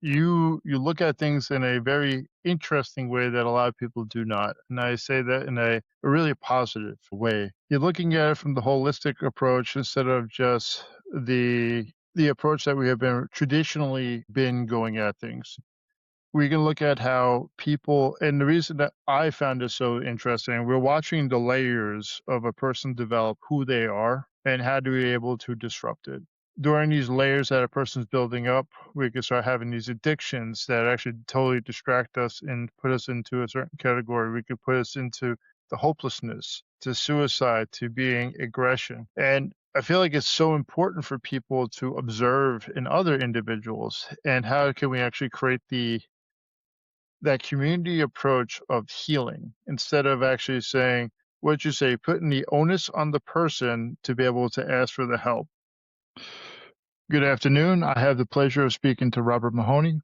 you look at things in a very interesting way that a lot of people do not, and I say that in a really positive way. You're looking at it from the holistic approach instead of just the approach that we have been traditionally been going at things. We can look at how people, and the reason that I found this so interesting, we're watching the layers of a person develop who they are and how to be able to disrupt it. During these layers that a person's building up, we can start having these addictions that actually totally distract us and put us into a certain category. We could put us into the hopelessness, to suicide, to being aggression. And I feel like it's so important for people to observe in other individuals and how can we actually create that community approach of healing instead of actually saying, what'd you say, putting the onus on the person to be able to ask for the help. Good afternoon. I have the pleasure of speaking to Robert Mahoney,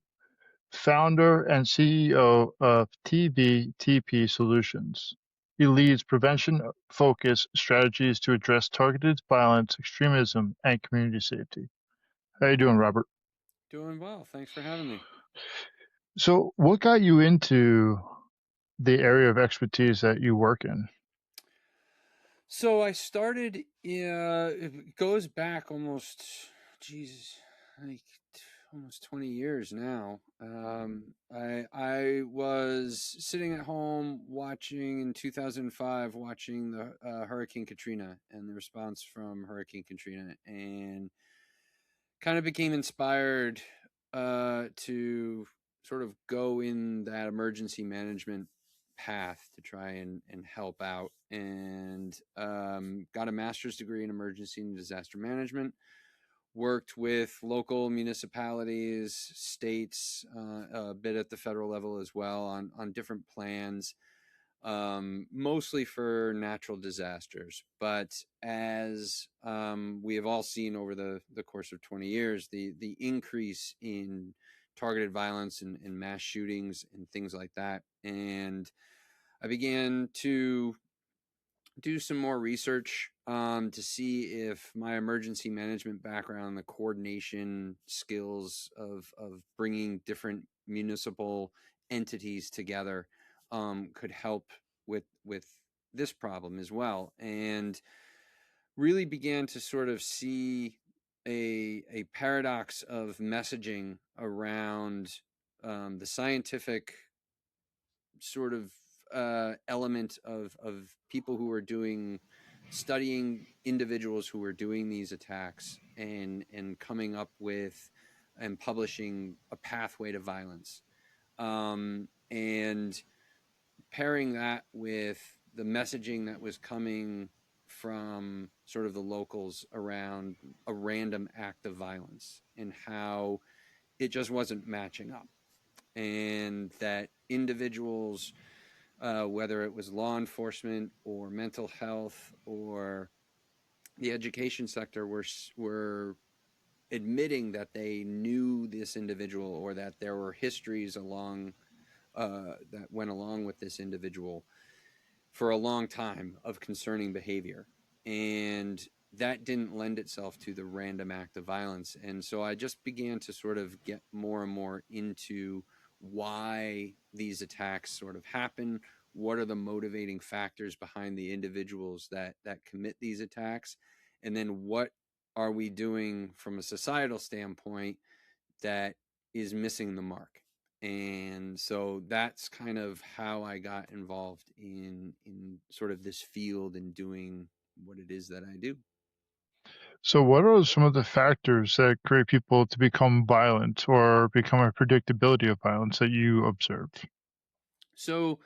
founder and CEO of TVTP Solutions. He leads prevention-focused strategies to address targeted violence, extremism, and community safety. How you doing, Robert? Doing well. Thanks for having me. So what got you into the area of expertise that you work in? So I started, it goes back almost, Jesus, like almost 20 years now. I was sitting at home watching in 2005, watching the Hurricane Katrina and the response from Hurricane Katrina, and kind of became inspired to sort of go in that emergency management path to try and help out, and got a master's degree in emergency and disaster management. Worked with local municipalities, states, a bit at the federal level as well on different plans, mostly for natural disasters. But as we have all seen over the course of 20 years, the increase in targeted violence and mass shootings and things like that. And I began to do some more research to see if my emergency management background, the coordination skills of bringing different municipal entities together, could help with this problem as well, and really began to sort of see a paradox of messaging around the scientific sort of element of people who are studying individuals who are doing these attacks and coming up with and publishing a pathway to violence, and pairing that with the messaging that was coming from sort of the locals around a random act of violence and how it just wasn't matching up, and that individuals, whether it was law enforcement or mental health or the education sector, were admitting that they knew this individual or that there were histories along that went along with this individual for a long time of concerning behavior, and that didn't lend itself to the random act of violence. And so I just began to sort of get more and more into why these attacks sort of happen, what are the motivating factors behind the individuals that commit these attacks, and then what are we doing from a societal standpoint that is missing the mark. And so that's kind of how I got involved in sort of this field and doing what it is that I do. So what are some of the factors that create people to become violent or become a predictability of violence that you observe? So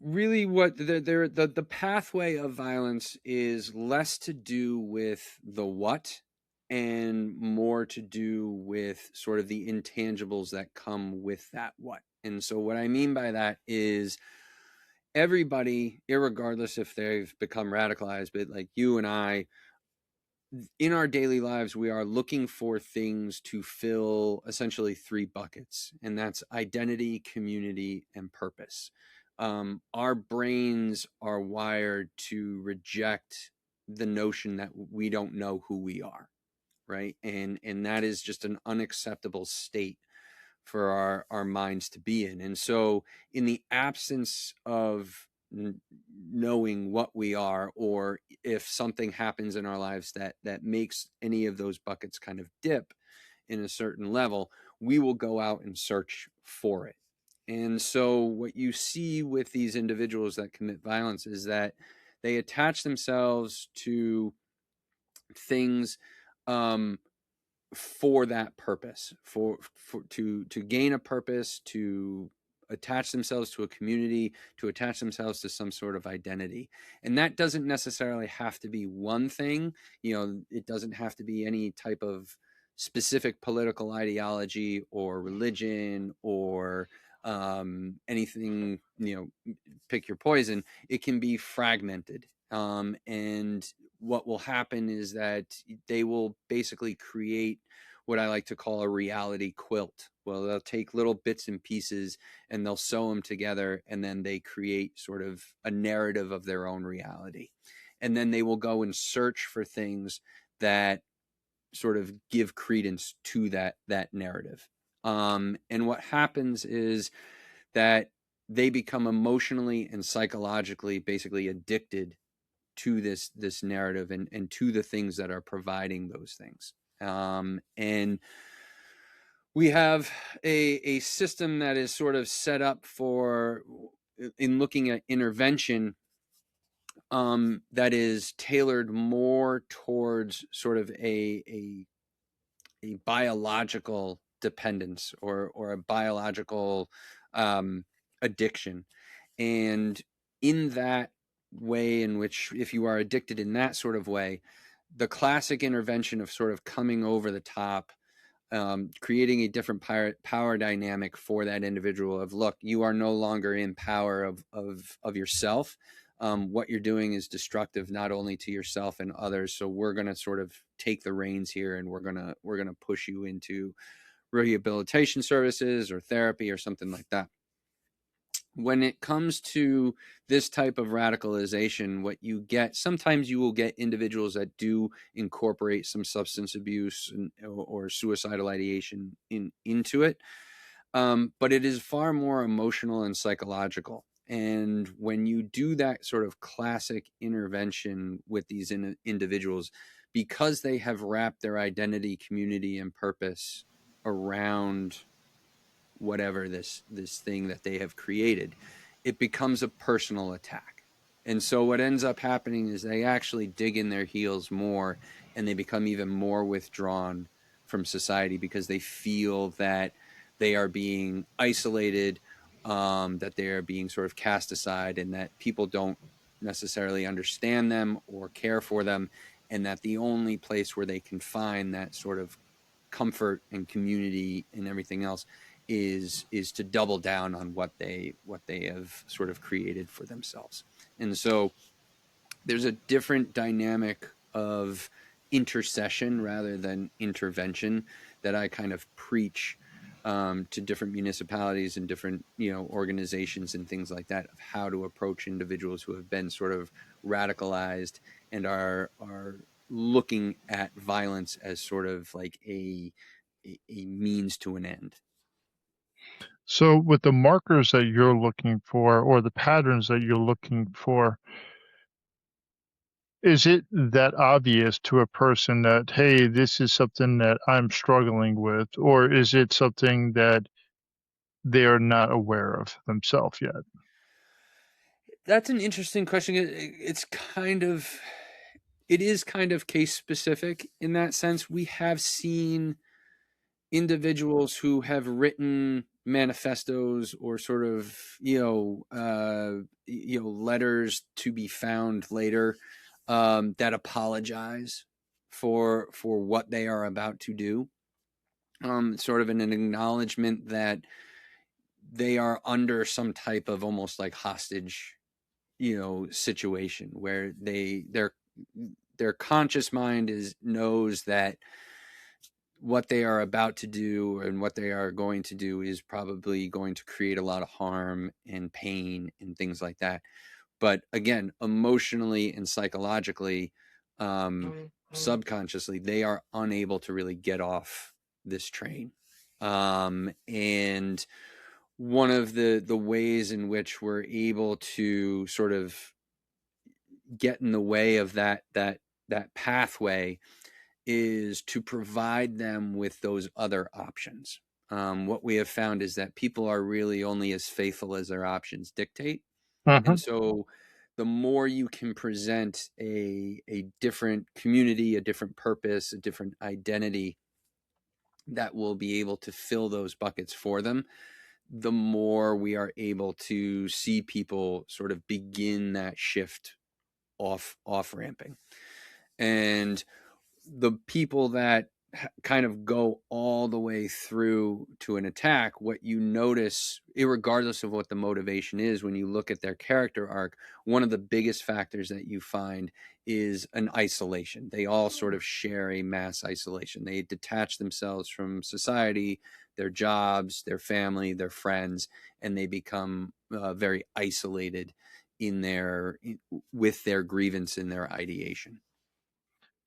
really what the pathway of violence is less to do with the what and more to do with sort of the intangibles that come with that what. And so what I mean by that is everybody, irregardless if they've become radicalized, but like you and I, in our daily lives, we are looking for things to fill essentially three buckets, and that's identity, community, and purpose. Our brains are wired to reject the notion that we don't know who we are, right? And that is just an unacceptable state for our minds to be in. And so in the absence of knowing what we are, or if something happens in our lives that makes any of those buckets kind of dip in a certain level, we will go out and search for it. And so what you see with these individuals that commit violence is that they attach themselves to things um, for that purpose, to gain a purpose, to attach themselves to a community, to attach themselves to some sort of identity. And that doesn't necessarily have to be one thing. It doesn't have to be any type of specific political ideology or religion or anything, pick your poison. It can be fragmented. And what will happen is that they will basically create what I like to call a reality quilt. Well, they'll take little bits and pieces and they'll sew them together, and then they create sort of a narrative of their own reality. And then they will go and search for things that sort of give credence to that narrative. And what happens is that they become emotionally and psychologically basically addicted to this narrative and to the things that are providing those things. And we have a system that is sort of set up for, in looking at intervention, that is tailored more towards sort of a biological dependence or a biological addiction. And in that way, in which if you are addicted in that sort of way, the classic intervention of sort of coming over the top, creating a different power dynamic for that individual of, look, you are no longer in power of yourself. What you're doing is destructive not only to yourself and others. So we're going to sort of take the reins here, and we're going to push you into rehabilitation services or therapy or something like that. When it comes to this type of radicalization, what you get, sometimes you will get individuals that do incorporate some substance abuse or suicidal ideation into it. But it is far more emotional and psychological. And when you do that sort of classic intervention with these individuals, because they have wrapped their identity, community, and purpose around whatever this thing that they have created, it becomes a personal attack. And so what ends up happening is they actually dig in their heels more, and they become even more withdrawn from society because they feel that they are being isolated, that they are being sort of cast aside, and that people don't necessarily understand them or care for them, and that the only place where they can find that sort of comfort and community and everything else is to double down on what they have sort of created for themselves. And so there's a different dynamic of intercession rather than intervention that I kind of preach to different municipalities and different organizations and things like that, of how to approach individuals who have been sort of radicalized and are looking at violence as sort of like a means to an end. So, with the markers that you're looking for or the patterns that you're looking for, is it that obvious to a person that, hey, this is something that I'm struggling with, or is it something that they are not aware of themselves yet? That's an interesting question. It is kind of case specific in that sense. We have seen individuals who have written manifestos or sort of letters to be found later, that apologize for what they are about to do, sort of an acknowledgement that they are under some type of almost like hostage situation where their conscious mind knows that what they are about to do and what they are going to do is probably going to create a lot of harm and pain and things like that. But again, emotionally and psychologically, subconsciously, they are unable to really get off this train. And one of the ways in which we're able to sort of get in the way of that pathway is to provide them with those other options. What we have found is that people are really only as faithful as their options dictate. And Hmm. so the more you can present a different community, a different purpose, a different identity that will be able to fill those buckets for them, the more we are able to see people sort of begin that shift off ramping. And the people that kind of go all the way through to an attack, what you notice, regardless of what the motivation is, when you look at their character arc, one of the biggest factors that you find is an isolation. They all sort of share a mass isolation. They detach themselves from society, their jobs, their family, their friends, and they become very isolated in with their grievance in their ideation.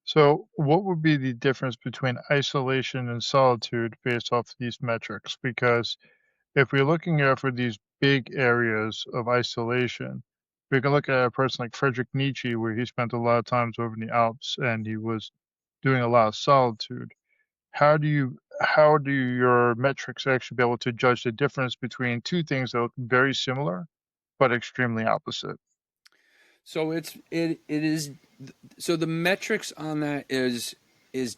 So, what would be the difference between isolation and solitude based off these metrics? Because if we're looking at for these big areas of isolation, we can look at a person like Friedrich Nietzsche, where he spent a lot of times over in the Alps and he was doing a lot of solitude. How do your metrics actually be able to judge the difference between two things that look very similar but extremely opposite? So it is so the metrics on that is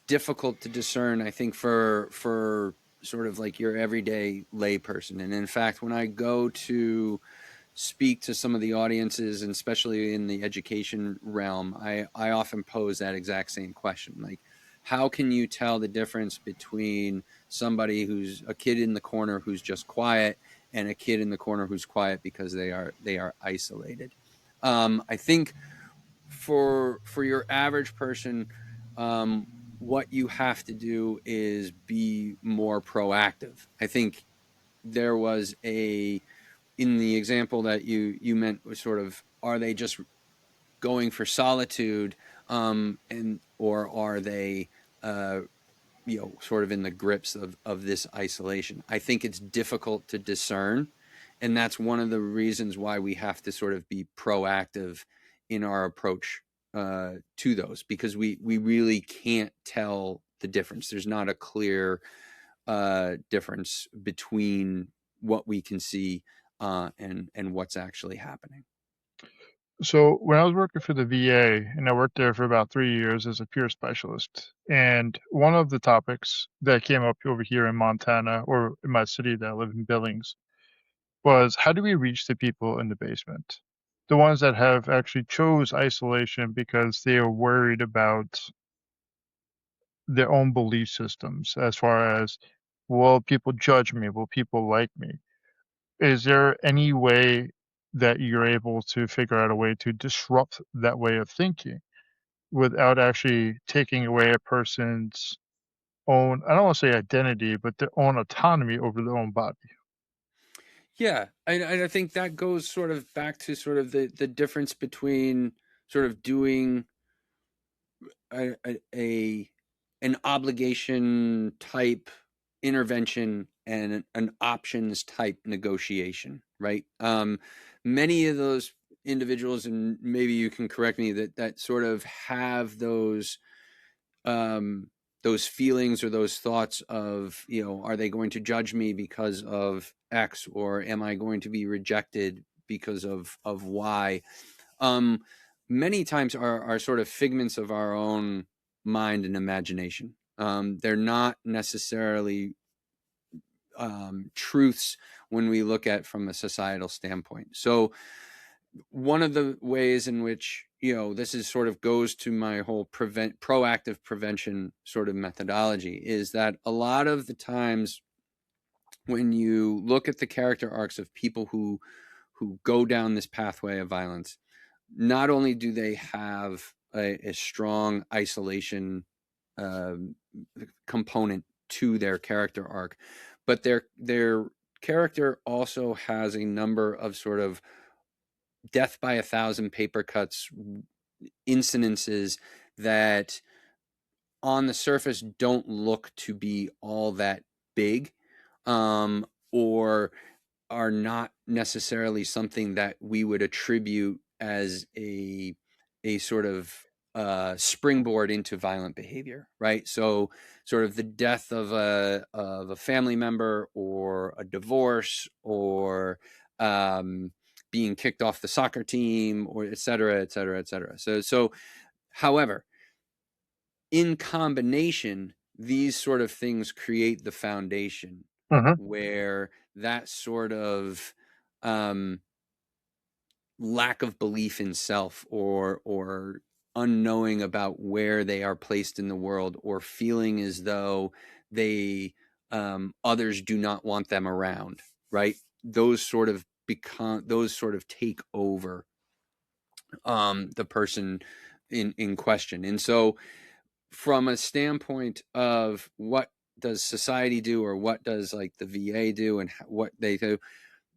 difficult to discern, I think, for sort of like your everyday layperson. And in fact, when I go to speak to some of the audiences, and especially in the education realm, I often pose that exact same question. Like, how can you tell the difference between somebody who's a kid in the corner who's just quiet and a kid in the corner who's quiet because they are isolated? I think for your average person, what you have to do is be more proactive. I think there was a in the example that you meant was sort of, are they just going for solitude, and or are they sort of in the grips of this isolation? I think it's difficult to discern, and that's one of the reasons why we have to sort of be proactive in our approach to those, because we really can't tell the difference. There's not a clear difference between what we can see and what's actually happening. So when I was working for the VA, and I worked there for about 3 years as a peer specialist, and one of the topics that came up over here in Montana, or in my city that I live in, Billings, was how do we reach the people in the basement? The ones that have actually chose isolation because they are worried about their own belief systems as far as, will people judge me? Will people like me? Is there any way that you're able to figure out a way to disrupt that way of thinking without actually taking away a person's own, I don't want to say identity, but their own autonomy over their own body? Yeah, I think that goes sort of back to sort of the difference between sort of doing a an obligation type intervention and an options type negotiation, right? Many of those individuals, and maybe you can correct me, that sort of have um, those feelings or those thoughts of, are they going to judge me because of X, or am I going to be rejected because of Y? Um, Many times are sort of figments of our own mind and imagination. They're not necessarily truths when we look at from a societal standpoint. So one of the ways in which this is sort of goes to my whole proactive prevention sort of methodology is that a lot of the times when you look at the character arcs of people who go down this pathway of violence, not only do they have a strong isolation um, component to their character arc, but their character also has a number of sort of death by a thousand paper cuts incidences that on the surface don't look to be all that big, or are not necessarily something that we would attribute as a sort of springboard into violent behavior, right? So, sort of the death of a family member, or a divorce, or being kicked off the soccer team, or et cetera, et cetera, et cetera. However, in combination, these sort of things create the foundation Hmm. where that sort of um, lack of belief in self, or unknowing about where they are placed in the world, or feeling as though they others do not want them around, right? Those sort of take over the person in question. And so, from a standpoint of what does society do, or what does like the VA do, and what they do,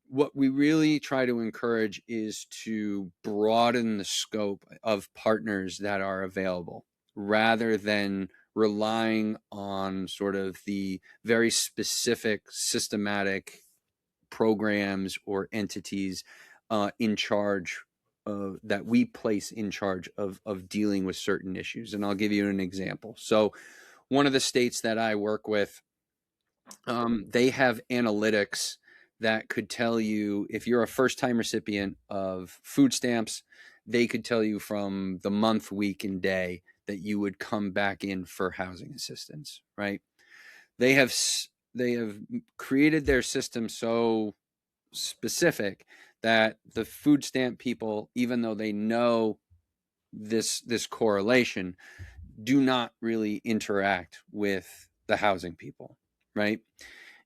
what we really try to encourage is to broaden the scope of partners that are available, rather than relying on sort of the very specific systematic programs or entities in charge that we place in charge of dealing with certain issues. And I'll give you an example. So, one of the states that I work with, they have analytics that could tell you if you're a first time recipient of food stamps. They could tell you from the month, week, and day that you would come back in for housing assistance, right? They have they have created their system so specific that the food stamp people, even though they know this correlation, do not really interact with the housing people, right?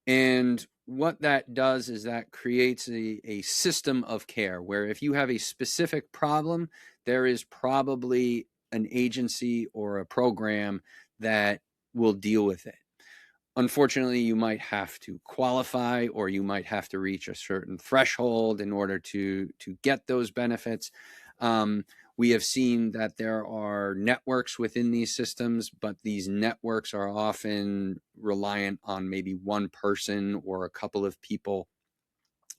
And what that does is that creates a system of care where if you have a specific problem, there is probably an agency or a program that will deal with it. Unfortunately, you might have to qualify, or you might have to reach a certain threshold in order to get those benefits. Um, we have seen that there are networks within these systems, but these networks are often reliant on maybe one person or a couple of people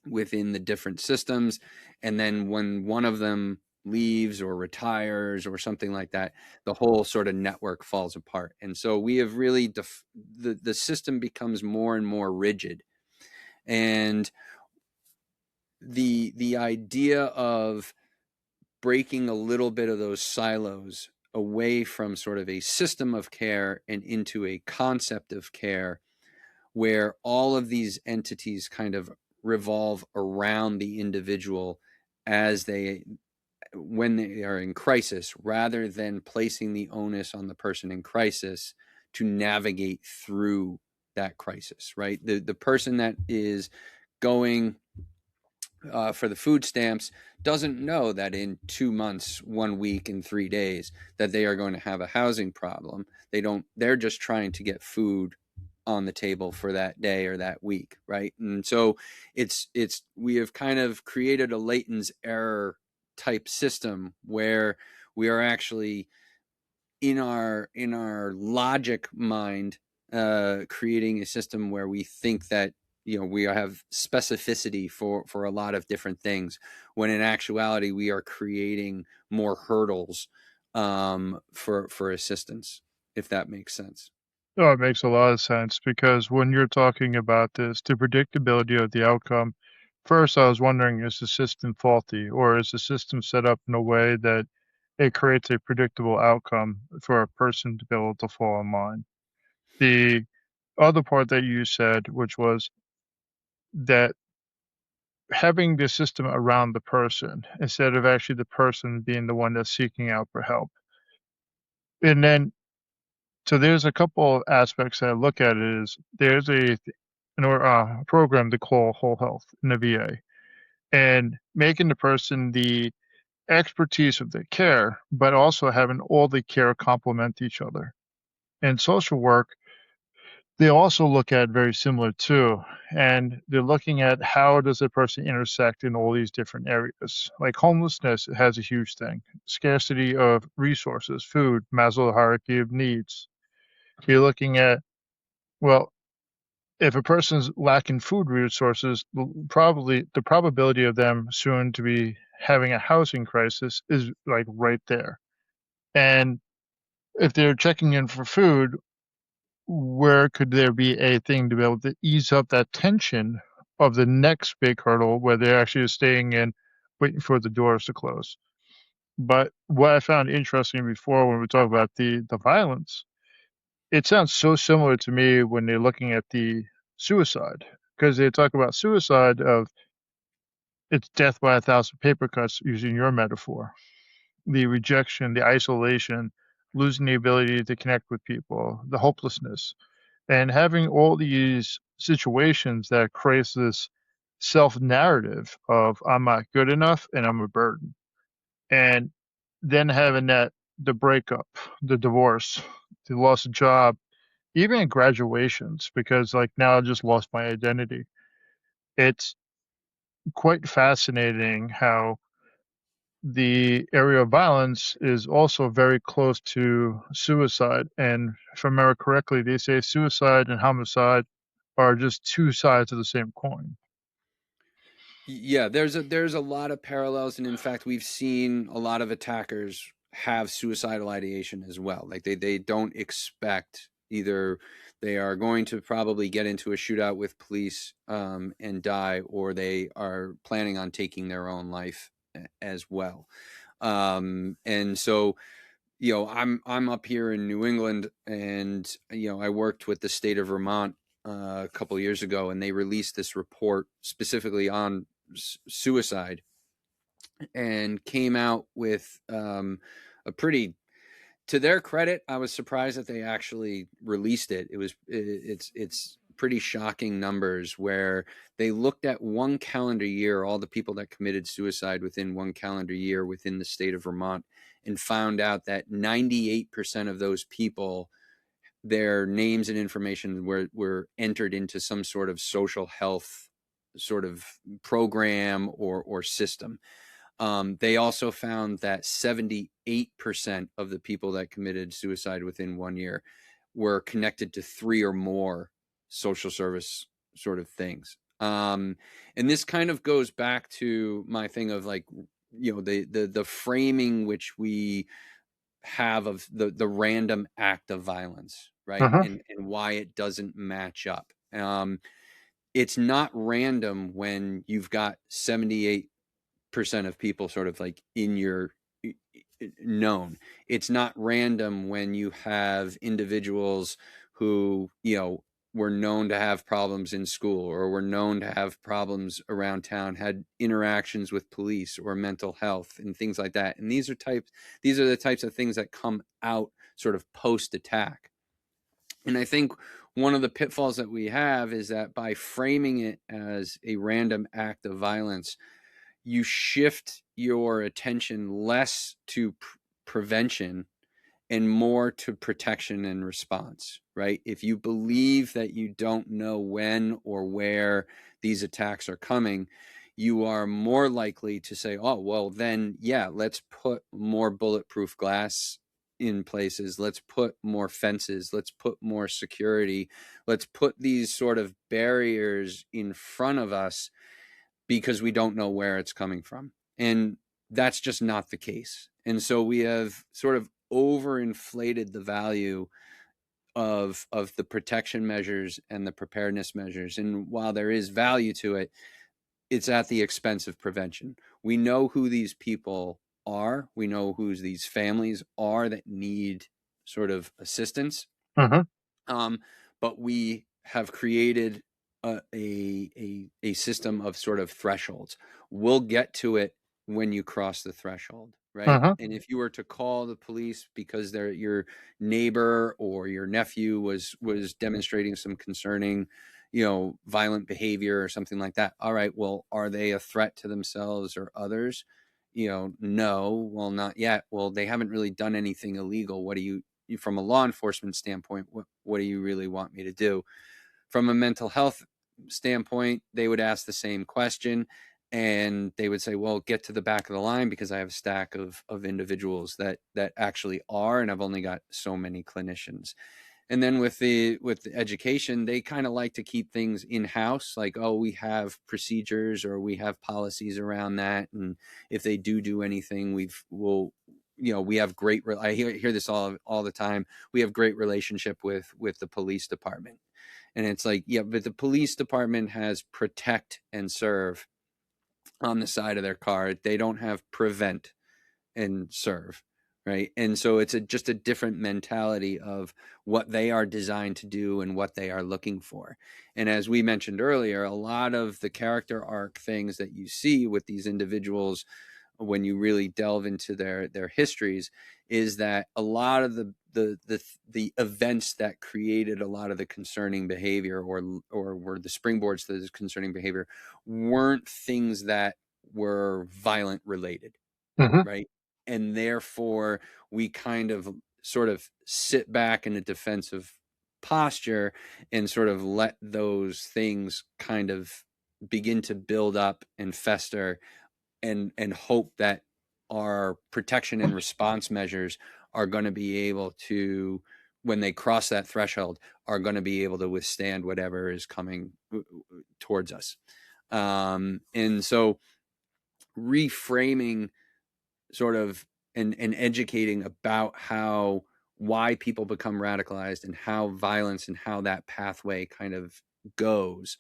within the different systems. And then when one of them leaves or retires or something like that, the whole sort of network falls apart. And so we have really the system becomes more and more rigid. And the idea of breaking a little bit of those silos away from sort of a system of care and into a concept of care, where all of these entities kind of revolve around the individual as they when they are in crisis, rather than placing the onus on the person in crisis to navigate through that crisis, right? The person that is going for the food stamps doesn't know that in 2 months, 1 week, and 3 days that they are going to have a housing problem. They're just trying to get food on the table for that day or that week, right? And so we have kind of created a latence error type system where we are actually in our logic mind creating a system where we think that we have specificity for a lot of different things, when in actuality we are creating more hurdles for assistance, if that makes sense. Oh, it makes a lot of sense because when you're talking about this, the predictability of the outcome, first I was wondering, is the system faulty or is the system set up in a way that it creates a predictable outcome for a person to be able to fall in line? The other part that you said, which was that having the system around the person instead of actually the person being the one that's seeking out for help. And then, so there's a couple of aspects that I look at it is there's a program they call Whole Health in the VA, and making the person the expertise of the care, but also having all the care complement each other. In social work, they also look at very similar too, and they're looking at how does a person intersect in all these different areas. Like homelessness has a huge thing, scarcity of resources, food, Maslow hierarchy of needs. You're looking at, well, if a person's lacking food resources, probably the probability of them soon to be having a housing crisis is like right there. And if they're checking in for food, where could there be a thing to be able to ease up that tension of the next big hurdle where they're actually staying in, waiting for the doors to close? But what I found interesting before when we talk about the violence, it sounds so similar to me when they're looking at the suicide, because they talk about suicide of it's death by a thousand paper cuts, using your metaphor. The rejection, the isolation, losing the ability to connect with people, the hopelessness, and having all these situations that creates this self narrative of I'm not good enough and I'm a burden. And then having that the breakup, the divorce, the loss of job, even in graduations, because like now I just lost my identity. It's quite fascinating how the area of violence is also very close to suicide. And if I remember correctly, they say suicide and homicide are just two sides of the same coin. Yeah, there's a lot of parallels, and in fact, we've seen a lot of attackers have suicidal ideation as well. Like they don't expect either they are going to probably get into a shootout with police and die, or they are planning on taking their own life as well. And so I'm up here in New England, and I worked with the state of Vermont a couple of years ago, and they released this report specifically on suicide, and came out with a pretty, to their credit, I was surprised that they actually released it. It's pretty shocking numbers where they looked at one calendar year, all the people that committed suicide within one calendar year within the state of Vermont, and found out that 98% of those people, their names and information were entered into some sort of social health sort of program or system. They also found that 78% of the people that committed suicide within 1 year were connected to three or more social service sort of things. And this kind of goes back to my thing of like, the framing which we have of the random act of violence, right? Uh-huh. And why it doesn't match up. It's not random when you've got 78% of people sort of like in your known. It's not random when you have individuals who, were known to have problems in school, or were known to have problems around town, had interactions with police or mental health and things like that. And these are the types of things that come out sort of post attack. And I think one of the pitfalls that we have is that by framing it as a random act of violence, you shift your attention less to prevention and more to protection and response, right? If you believe that you don't know when or where these attacks are coming, you are more likely to say, oh, well, then, yeah, let's put more bulletproof glass in places. Let's put more fences. Let's put more security. Let's put these sort of barriers in front of us because we don't know where it's coming from. And that's just not the case. And so we have sort of overinflated the value of the protection measures and the preparedness measures. And while there is value to it, it's at the expense of prevention. We know who these people are. We know who these families are that need sort of assistance. Uh-huh. um, but we have created a system of sort of thresholds. We'll get to it when you cross the threshold, right? Uh-huh. And if you were to call the police because your neighbor or your nephew was demonstrating some concerning, violent behavior or something like that, all right, well, are they a threat to themselves or others? No, well, not yet. Well, they haven't really done anything illegal. What do you, from a law enforcement standpoint, what do you really want me to do? From a mental health standpoint, they would ask the same question, and they would say, well, get to the back of the line because I have a stack of individuals that actually are, and I've only got so many clinicians. And then with the education, they kind of like to keep things in house, like, oh, we have procedures or we have policies around that, and if they do anything, we'll we have great. I hear this all the time. We have great relationship with the police department, and it's like, yeah, but the police department has protect and serve on the side of their car. They don't have prevent and serve, right? And so it's just a different mentality of what they are designed to do and what they are looking for. And as we mentioned earlier, a lot of the character arc things that you see with these individuals when you really delve into their histories is that a lot of the events that created a lot of the concerning behavior or were the springboards to this concerning behavior weren't things that were violent related, Hmm. right? And therefore, we kind of sort of sit back in a defensive posture and sort of let those things kind of begin to build up and fester, and hope that our protection and response measures are going to be able to, when they cross that threshold, are going to be able to withstand whatever is coming towards us. And so reframing sort of and educating about why people become radicalized and how violence and how that pathway kind of goes,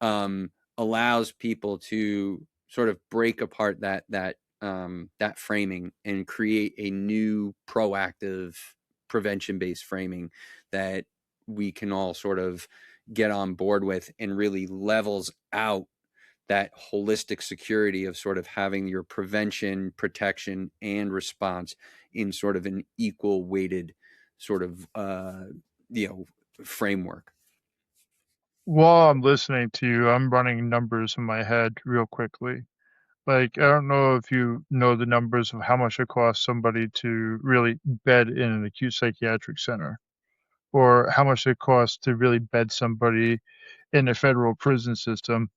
um, allows people to sort of break apart that framing and create a new proactive prevention based framing that we can all sort of get on board with, and really levels out that holistic security of sort of having your prevention, protection, and response in sort of an equal weighted sort of framework. While I'm listening to you, I'm running numbers in my head real quickly. Like, I don't know if you know the numbers of how much it costs somebody to really bed in an acute psychiatric center, or how much it costs to really bed somebody in a federal prison system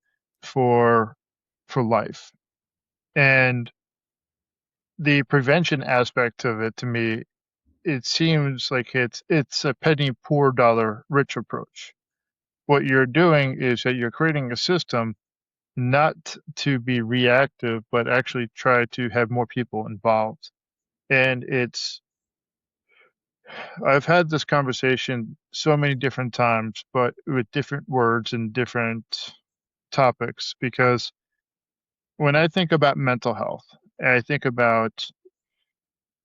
for life. And the prevention aspect of it, to me, it seems like it's a penny poor dollar rich approach. What you're doing is that you're creating a system not to be reactive, but actually try to have more people involved. And I've had this conversation so many different times, but with different words and different topics, because when I think about mental health, I think about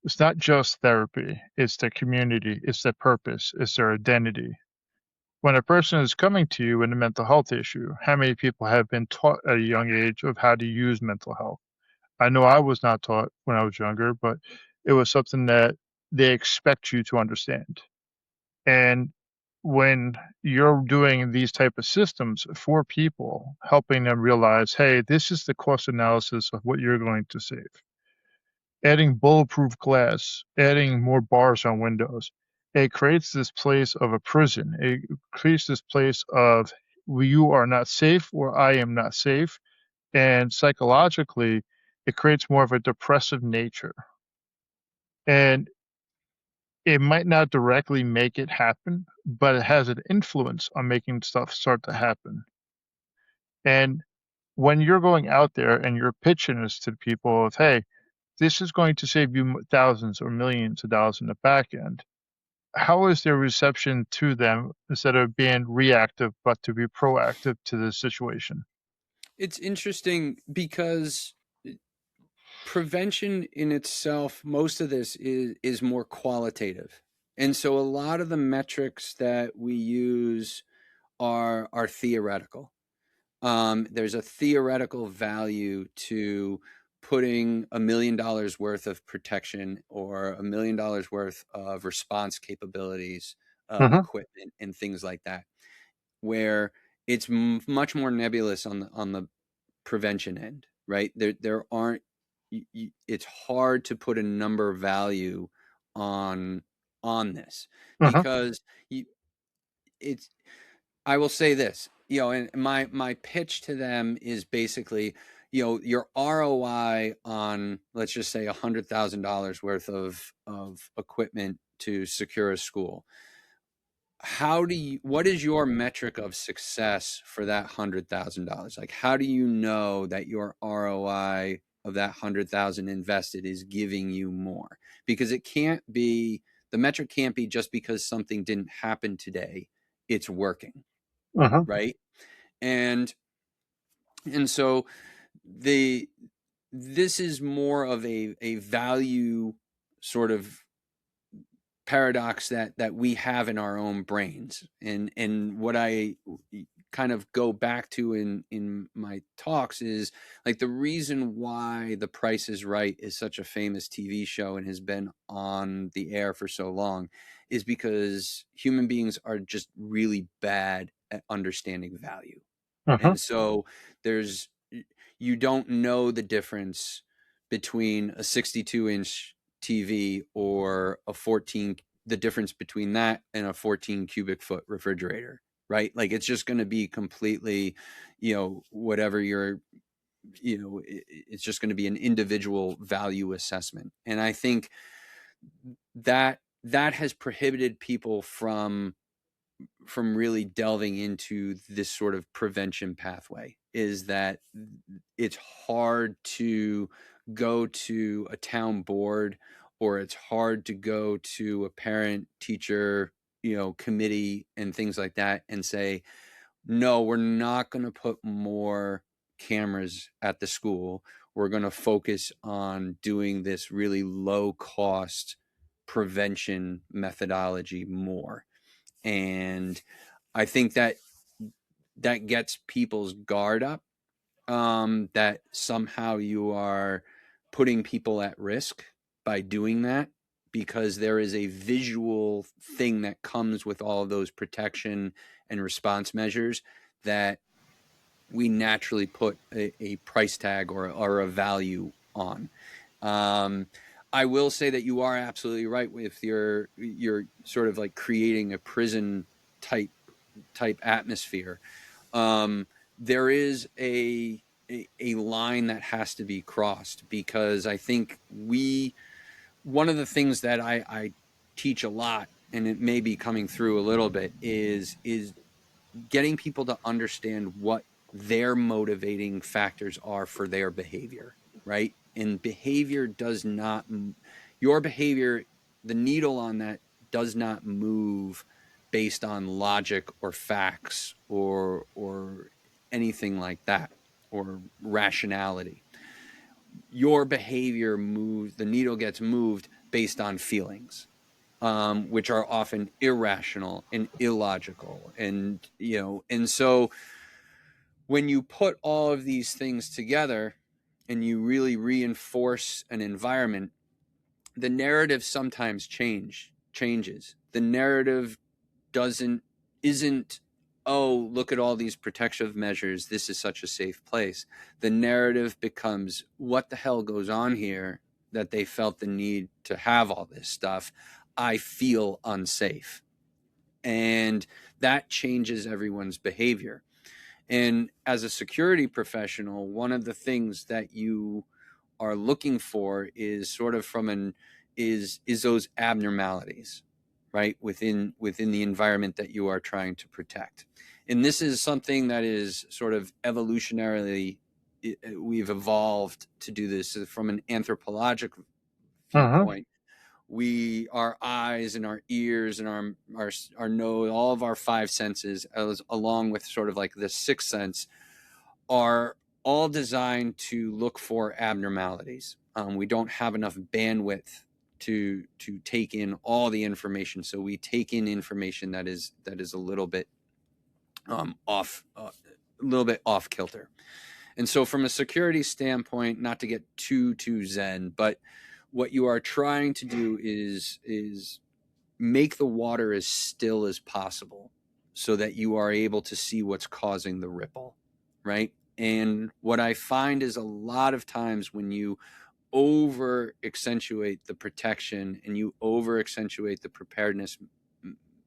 it's not just therapy, it's the community, it's the purpose, it's their identity. When a person is coming to you with a mental health issue, how many people have been taught at a young age of how to use mental health? I know I was not taught when I was younger, but it was something that they expect you to understand. And when you're doing these type of systems for people, helping them realize, hey, this is the cost analysis of what you're going to save. Adding bulletproof glass, adding more bars on windows, it creates this place of a prison. It creates this place of you are not safe or I am not safe. And psychologically, it creates more of a depressive nature. And it might not directly make it happen, but it has an influence on making stuff start to happen. And when you're going out there and you're pitching this to people of, hey, this is going to save you thousands or millions of dollars in the back end. How is their reception to them instead of being reactive, but to be proactive to the situation? It's interesting because prevention in itself, most of this is more qualitative. And so a lot of the metrics that we use are theoretical. There's a theoretical value to putting $1 million worth of protection or $1 million worth of response capabilities of Hmm. equipment and things like that, where it's much more nebulous on the prevention end, right? There aren't. It's hard to put a number value on this Hmm. because you, it's I will say this, and my pitch to them is basically, your ROI on, let's just say, $100,000 worth of equipment to secure a school. what is your metric of success for that $100,000? Like, how do you know that your ROI of that 100,000 invested is giving you more? Because the metric can't be just because something didn't happen today, it's working, Uh-huh. right? And so the this is more of a value sort of paradox that we have in our own brains. And what I kind of go back to in my talks is like the reason why The Price is Right is such a famous TV show and has been on the air for so long is because human beings are just really bad at understanding value. Uh-huh. And so there's you don't know the difference between a 62-inch TV or the difference between that and a 14 cubic foot refrigerator, right? Like it's just going to be completely, whatever it's just going to be an individual value assessment. And I think that has prohibited people from really delving into this sort of prevention pathway, is that it's hard to go to a town board, or it's hard to go to a parent teacher committee and things like that and say, no, we're not going to put more cameras at the school. We're going to focus on doing this really low cost prevention methodology more. And I think that gets people's guard up, that somehow you are putting people at risk by doing that, because there is a visual thing that comes with all of those protection and response measures that we naturally put a price tag or a value on. I will say that you are absolutely right with your sort of like creating a prison type atmosphere. There is a line that has to be crossed, because I think one of the things that I teach a lot, and it may be coming through a little bit, is getting people to understand what their motivating factors are for their behavior, right? And your behavior, the needle on that does not move based on logic or facts or anything like that, or rationality. Your behavior the needle gets moved based on feelings, which are often irrational and illogical. And so when you put all of these things together and you really reinforce an environment, the narrative sometimes changes. The narrative doesn't isn't oh, look at all these protective measures, this is such a safe place. The narrative becomes, what the hell goes on here that they felt the need to have all this stuff? I feel unsafe. And that changes everyone's behavior. And as a security professional, one of the things that you are looking for is sort of is those abnormalities, right, within the environment that you are trying to protect. And this is something that is sort of evolutionarily, we've evolved to do this from an anthropologic Uh-huh. viewpoint. Our eyes and our ears and our nose, all of our five senses, along with sort of like the sixth sense, are all designed to look for abnormalities. We don't have enough bandwidth to take in all the information, so we take in information that is a little bit off kilter. And so, from a security standpoint, not to get too zen, but what you are trying to do is make the water as still as possible, so that you are able to see what's causing the ripple, right? And what I find is a lot of times when you over accentuate the protection and you over accentuate the preparedness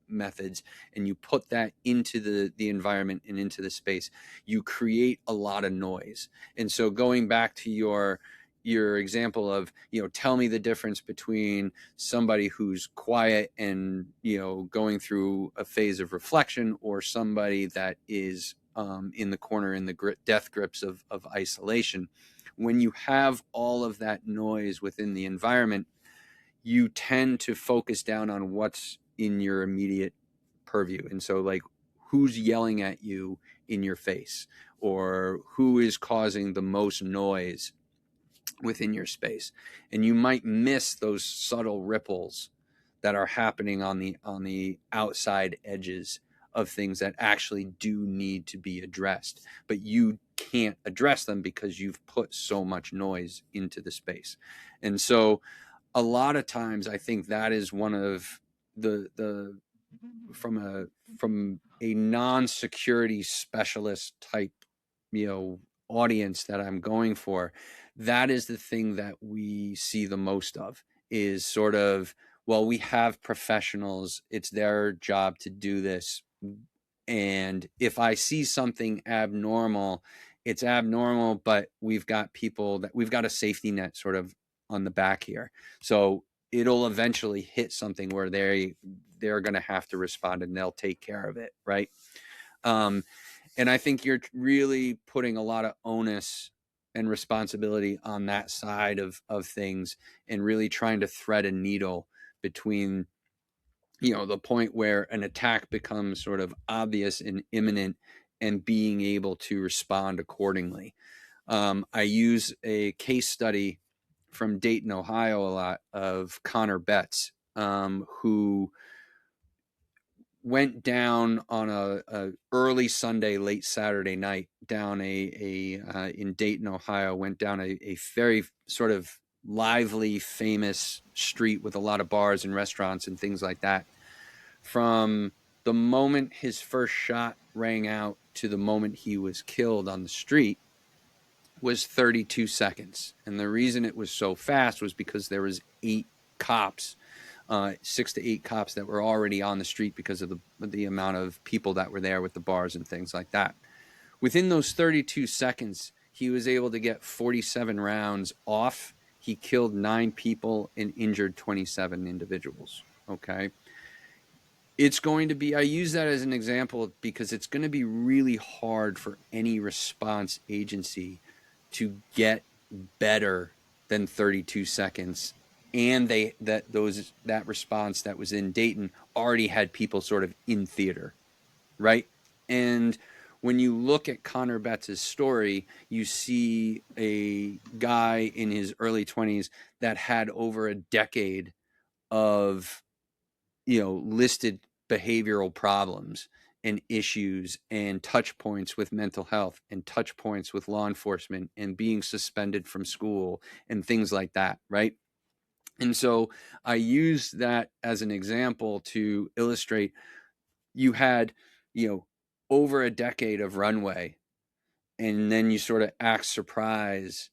methods, and you put that into the environment and into the space, you create a lot of noise. And so going back to your your example of, tell me the difference between somebody who's quiet and, going through a phase of reflection, or somebody that is in the corner in the death grips of isolation. When you have all of that noise within the environment, you tend to focus down on what's in your immediate purview. And so, like, who's yelling at you in your face, or who is causing the most noise within your space. And you might miss those subtle ripples that are happening on the outside edges of things that actually do need to be addressed, but you can't address them because you've put so much noise into the space. And so a lot of times I think that is one of the from a non-security specialist type, audience that I'm going for, that is the thing that we see the most of, is sort of, well, we have professionals, it's their job to do this. And if I see something abnormal, it's abnormal, but we've got a safety net sort of on the back here. So it'll eventually hit something where they're going to have to respond, and they'll take care of it, right? And I think you're really putting a lot of onus and responsibility on that side of things, and really trying to thread a needle between, the point where an attack becomes sort of obvious and imminent, and being able to respond accordingly. I use a case study from Dayton, Ohio, a lot, of Connor Betts, who went down on a early Sunday, late Saturday night down in Dayton, Ohio, went down a very sort of lively, famous street with a lot of bars and restaurants and things like that. From the moment his first shot rang out to the moment he was killed on the street was 32 seconds. And the reason it was so fast was because there was 6 to 8 cops that were already on the street because of the amount of people that were there with the bars and things like that. Within those 32 seconds, he was able to get 47 rounds off. He killed 9 people and injured 27 individuals. Okay. I use that as an example because it's going to be really hard for any response agency to get better than 32 seconds. And that response that was in Dayton already had people sort of in theater, right? And when you look at Connor Betts' story, you see a guy in his early 20s that had over a decade of, listed behavioral problems and issues and touch points with mental health and touch points with law enforcement and being suspended from school and things like that, right? And so I use that as an example to illustrate, you had, over a decade of runway, and then you sort of act surprised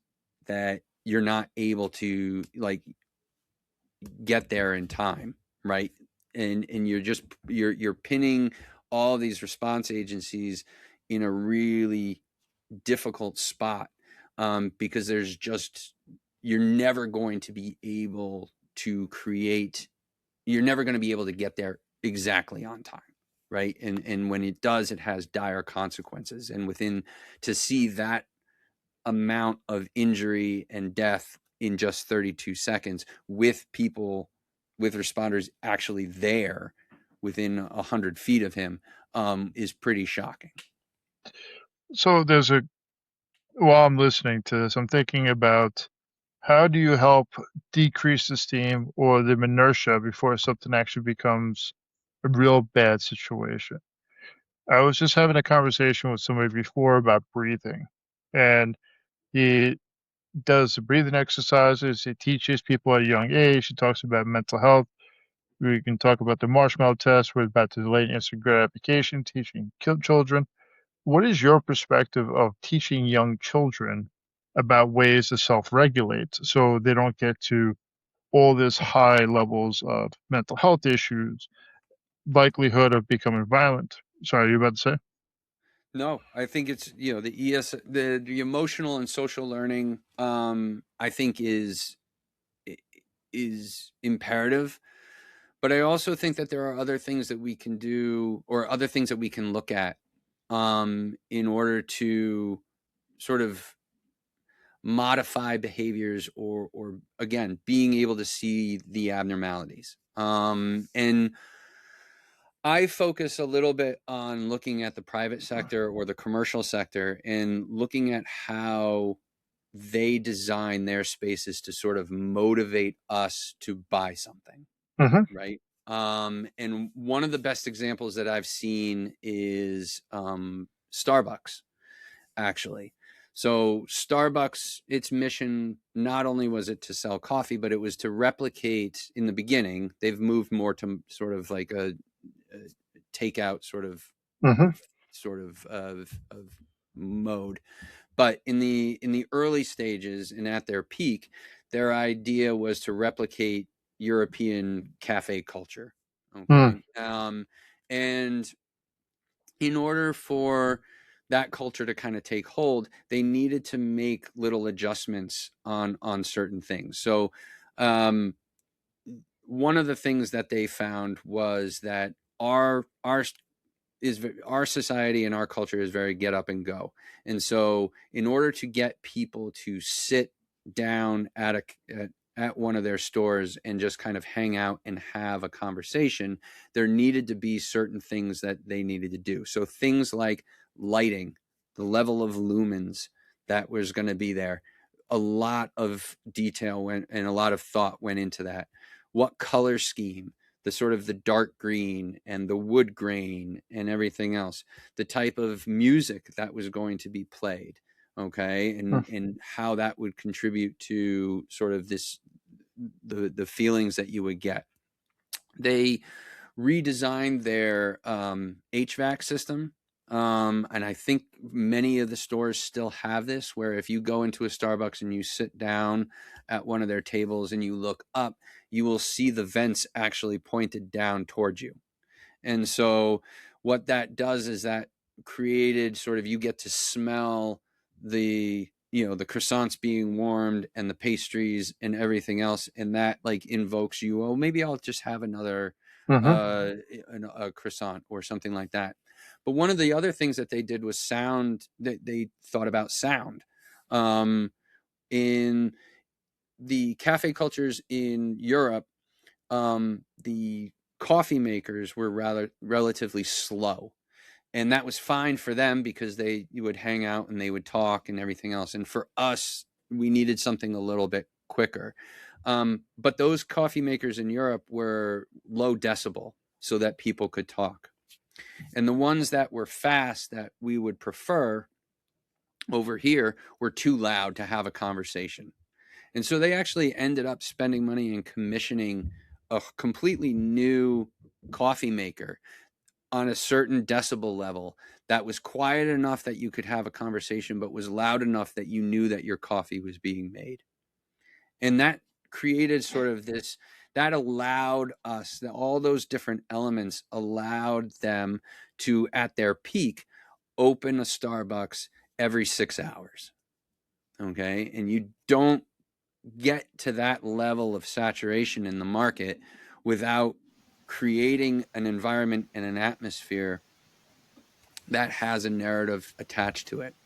that you're not able to, like, get there in time, right? And you're pinning all these response agencies in a really difficult spot, because you're never going to be able to get there exactly on time, right? And when it does, it has dire consequences. And to see that amount of injury and death in just 32 seconds with responders actually there within 100 feet of him, is pretty shocking. So while I'm listening to this, I'm thinking about, how do you help decrease the steam or the inertia before something actually becomes a real bad situation? I was just having a conversation with somebody before about breathing, and he does the breathing exercises. He teaches people at a young age. He talks about mental health. We can talk about the marshmallow test. We're about to delayed instant gratification, teaching children. What is your perspective of teaching young children about ways to self-regulate so they don't get to all this high levels of mental health issues, likelihood of becoming violent? Sorry, you about to say? No, I think it's, the the emotional and social learning, I think is imperative. But I also think that there are other things that we can do, or other things that we can look at, in order to sort of modify behaviors, or again, being able to see the abnormalities. And I focus a little bit on looking at the private sector or the commercial sector, and looking at how they design their spaces to sort of motivate us to buy something, Hmm. right? And one of the best examples that I've seen is Starbucks, actually. So Starbucks, its mission, not only was it to sell coffee, but it was to replicate. In the beginning, they've moved more to sort of like a takeout Hmm. of mode. But in the early stages and at their peak, their idea was to replicate European cafe culture. Mm. Okay. And in order for that culture to kind of take hold, they needed to make little adjustments on certain things. So um, one of the things that they found was that our is our society and our culture is very get up and go. And so in order to get people to sit down at one of their stores and just kind of hang out and have a conversation, there needed to be certain things that they needed to do. So things like lighting, the level of lumens that was going to be there, a lot of detail went, and a lot of thought went into that. What color scheme, the sort of the dark green and the wood grain and everything else, the type of music that was going to be played, okay, and how that would contribute to sort of the feelings that you would get. They redesigned their HVAC system. And I think many of the stores still have this, where if you go into a Starbucks and you sit down at one of their tables and you look up, you will see the vents actually pointed down towards you. And so what that does is that created sort of, you get to smell the croissants being warmed and the pastries and everything else, and that like invokes you, oh, maybe I'll just have another Hmm. uh a croissant or something like that. But one of the other things that they did was sound. That they thought about sound. In the cafe cultures in Europe, the coffee makers were rather relatively slow, and that was fine for them because you would hang out and they would talk and everything else. And for us, we needed something a little bit quicker. But those coffee makers in Europe were low decibel so that people could talk. And the ones that were fast that we would prefer over here were too loud to have a conversation. And so they actually ended up spending money and commissioning a completely new coffee maker on a certain decibel level that was quiet enough that you could have a conversation, but was loud enough that you knew that your coffee was being made. And that created sort of this, that allowed us, that all those different elements allowed them to, at their peak, open a Starbucks every 6 hours. Okay. And you don't get to that level of saturation in the market without creating an environment and an atmosphere that has a narrative attached to it.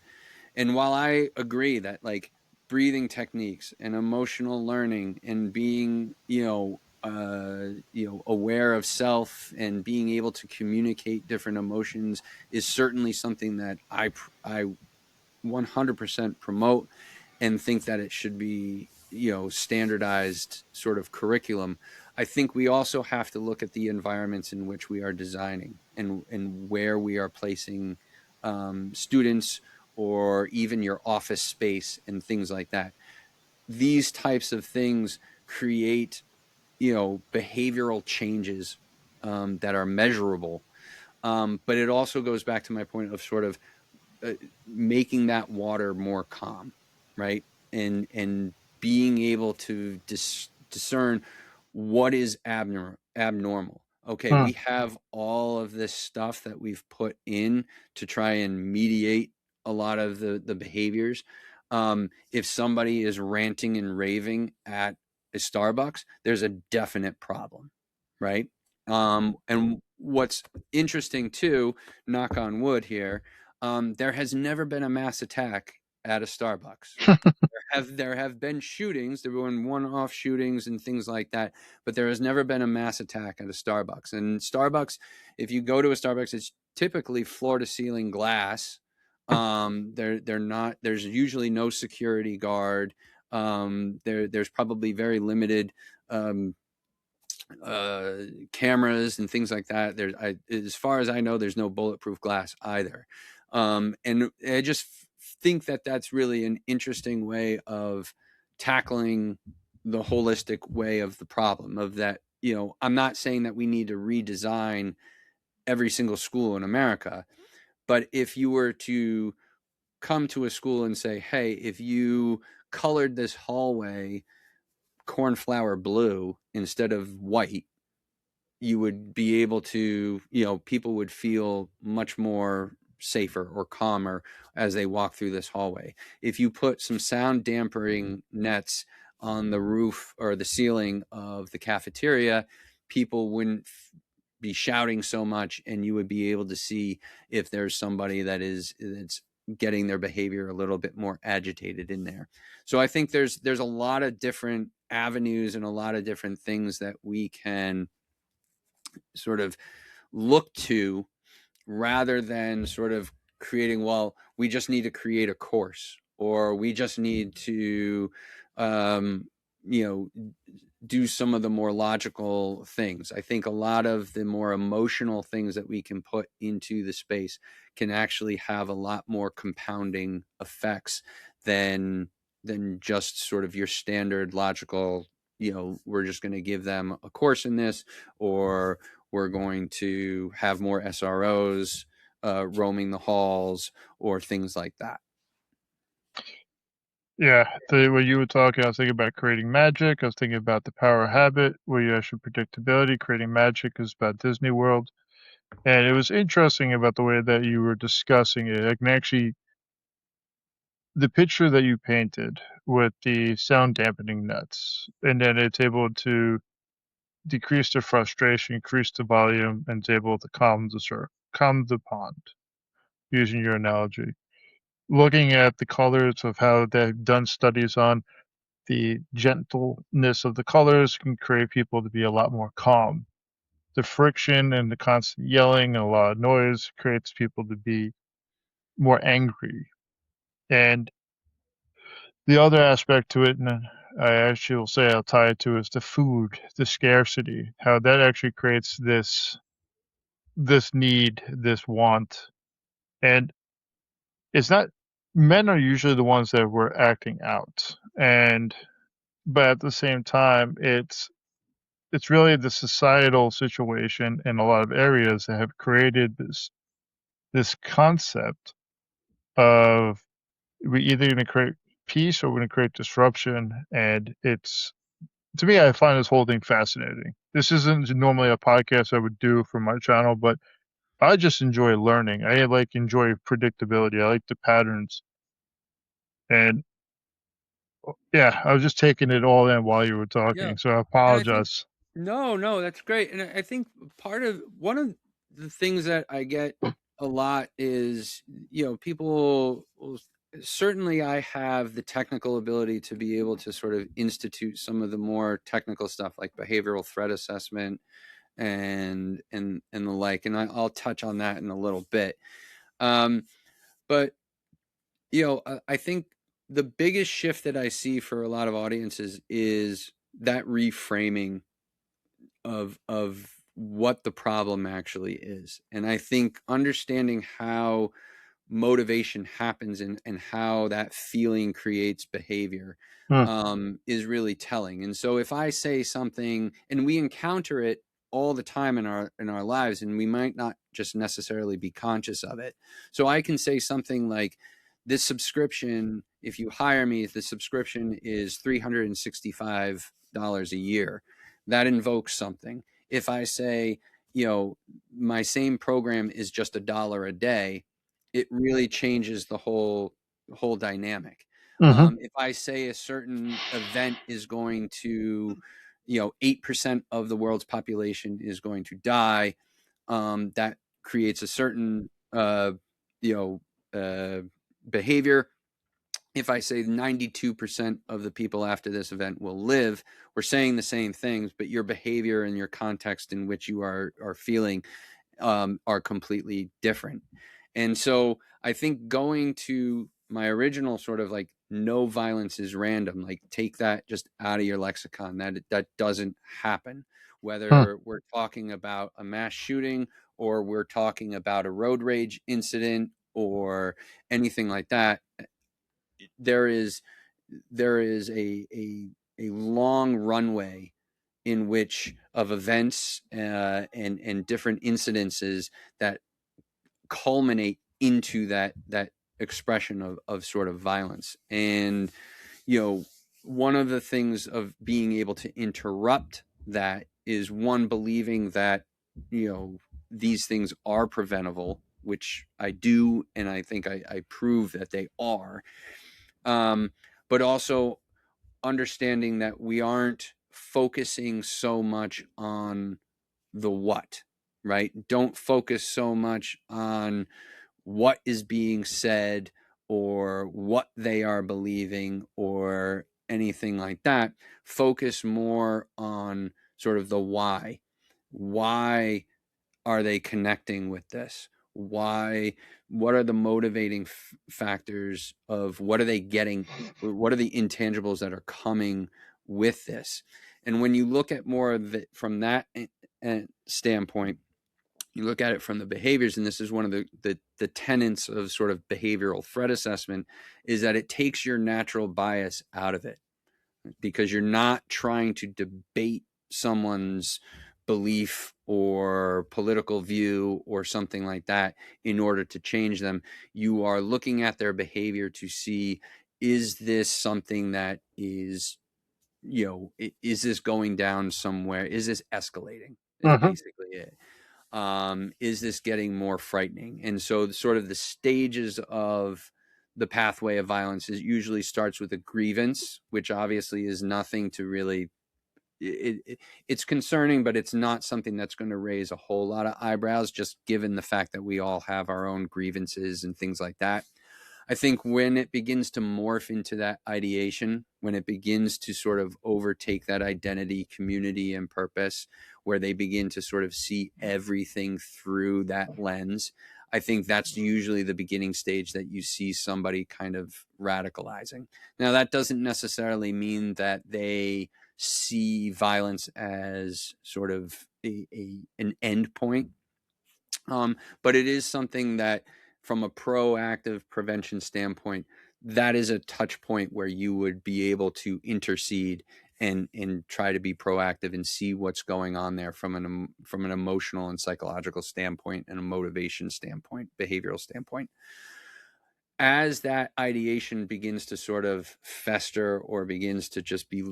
And while I agree that like breathing techniques and emotional learning and being, aware of self and being able to communicate different emotions is certainly something that I 100% promote and think that it should be, standardized sort of curriculum. I think we also have to look at the environments in which we are designing, and where we are placing students, or even your office space and things like that. These types of things create, behavioral changes that are measurable. But it also goes back to my point of sort of making that water more calm, right? And being able to discern what is abnormal. Okay, Hmm. we have all of this stuff that we've put in to try and mediate a lot of the behaviors. If somebody is ranting and raving at a Starbucks, there's a definite problem, right? And what's interesting too, knock on wood here, there has never been a mass attack at a Starbucks. There have been shootings. There were one-off shootings and things like that, but there has never been a mass attack at a Starbucks. And Starbucks, if you go to a Starbucks, it's typically floor-to-ceiling glass. They're not. There's usually no security guard. There's probably very limited um, cameras and things like that. As far as I know, there's no bulletproof glass either. And I just think that that's really an interesting way of tackling the holistic way of the problem of that. I'm not saying that we need to redesign every single school in America, but if you were to come to a school and say, hey, if you colored this hallway cornflower blue instead of white, you would be able to, people would feel much more safer or calmer as they walk through this hallway. If you put some sound dampening nets on the roof or the ceiling of the cafeteria, people wouldn't be shouting so much, and you would be able to see if there's somebody that's getting their behavior a little bit more agitated in there. So I think there's a lot of different avenues and a lot of different things that we can sort of look to, rather than sort of creating, well, we just need to create a course, or we just need to um, you know do some of the more logical things. I think a lot of the more emotional things that we can put into the space can actually have a lot more compounding effects than just sort of your standard logical, we're just going to give them a course in this, or we're going to have more SROs roaming the halls, or things like that. Yeah, when you were talking, I was thinking about creating magic. I was thinking about the power of habit, where you actually predictability. Creating magic is about Disney World, and it was interesting about the way that you were discussing it. I can actually the picture that you painted with the sound dampening nets, and then it's able to decrease the frustration, increase the volume, and it's able to calm the pond, using your analogy. Looking at the colors of how they've done studies on the gentleness of the colors can create people to be a lot more calm. The friction and the constant yelling and a lot of noise creates people to be more angry. And the other aspect to it, and I actually will say I'll tie it to, is the food, the scarcity, how that actually creates this need, this want. And it's not men are usually the ones that were acting out. And but at the same time, it's really the societal situation in a lot of areas that have created this concept of we either going to create peace or we're going to create disruption, and it's to me I find this whole thing fascinating. This isn't normally a podcast I would do for my channel, but I just enjoy learning. I enjoy predictability. I like the patterns, and yeah, I was just taking it all in while you were Yeah. talking, so I And I think, apologize. no, that's great. And I think one of the things that I get a lot is, people will, certainly I have the technical ability to be able to sort of institute some of the more technical stuff like behavioral threat assessment and the like. And I'll touch on that in a little bit. But I think the biggest shift that I see for a lot of audiences is that reframing of what the problem actually is. And I think understanding how motivation happens, and how that feeling creates behavior Hmm. is really telling. And so if I say something, and we encounter it all the time in our lives, and we might not just necessarily be conscious of it. So I can say something like, this subscription, if you hire me, the subscription is $365 a year. That invokes something. If I say, my same program is just $1 a day, it really changes the whole dynamic. Hmm. If I say a certain event is going to, 8% of the world's population is going to die, that creates a certain you know behavior. If I say 92% of the people after this event will live, we're saying the same things, but your behavior and your context in which you are feeling are completely different. And so I think going to my original sort of like no violence is random, like take that just out of your lexicon, that doesn't happen. Huh. Whether we're talking about a mass shooting or we're talking about a road rage incident or anything like that, there is a long runway in which of events and different incidences that culminate into that expression of sort of violence. And one of the things of being able to interrupt that is one, believing that these things are preventable, which I do, and I think I prove that they are. But also understanding that we aren't focusing so much on the what, right? Don't focus so much on what is being said or what they are believing or anything like that. Focus more on sort of the why. Why are they connecting with this? Why? What are the motivating factors of what are they getting? What are the intangibles that are coming with this? And when you look at more of it from that standpoint, you look at it from the behaviors, and this is one of the tenets of sort of behavioral threat assessment, is that it takes your natural bias out of it, because you're not trying to debate someone's belief or political view or something like that in order to change them. You are looking at their behavior to see, is this something that is, is this going down somewhere? Is this escalating? Is Uh-huh. basically it. Is this getting more frightening? And so sort of the stages of the pathway of violence is usually starts with a grievance, which obviously is nothing to really, it's concerning, but it's not something that's going to raise a whole lot of eyebrows, just given the fact that we all have our own grievances and things like that. I think when it begins to morph into that ideation, when it begins to sort of overtake that identity, community, and purpose, where they begin to sort of see everything through that lens, I think that's usually the beginning stage that you see somebody kind of radicalizing. Now, that doesn't necessarily mean that they see violence as sort of an end point, but it is something that, from a proactive prevention standpoint, that is a touch point where you would be able to intercede and try to be proactive and see what's going on there from an emotional and psychological standpoint and a motivation standpoint, behavioral standpoint. As that ideation begins to sort of fester or begins to just be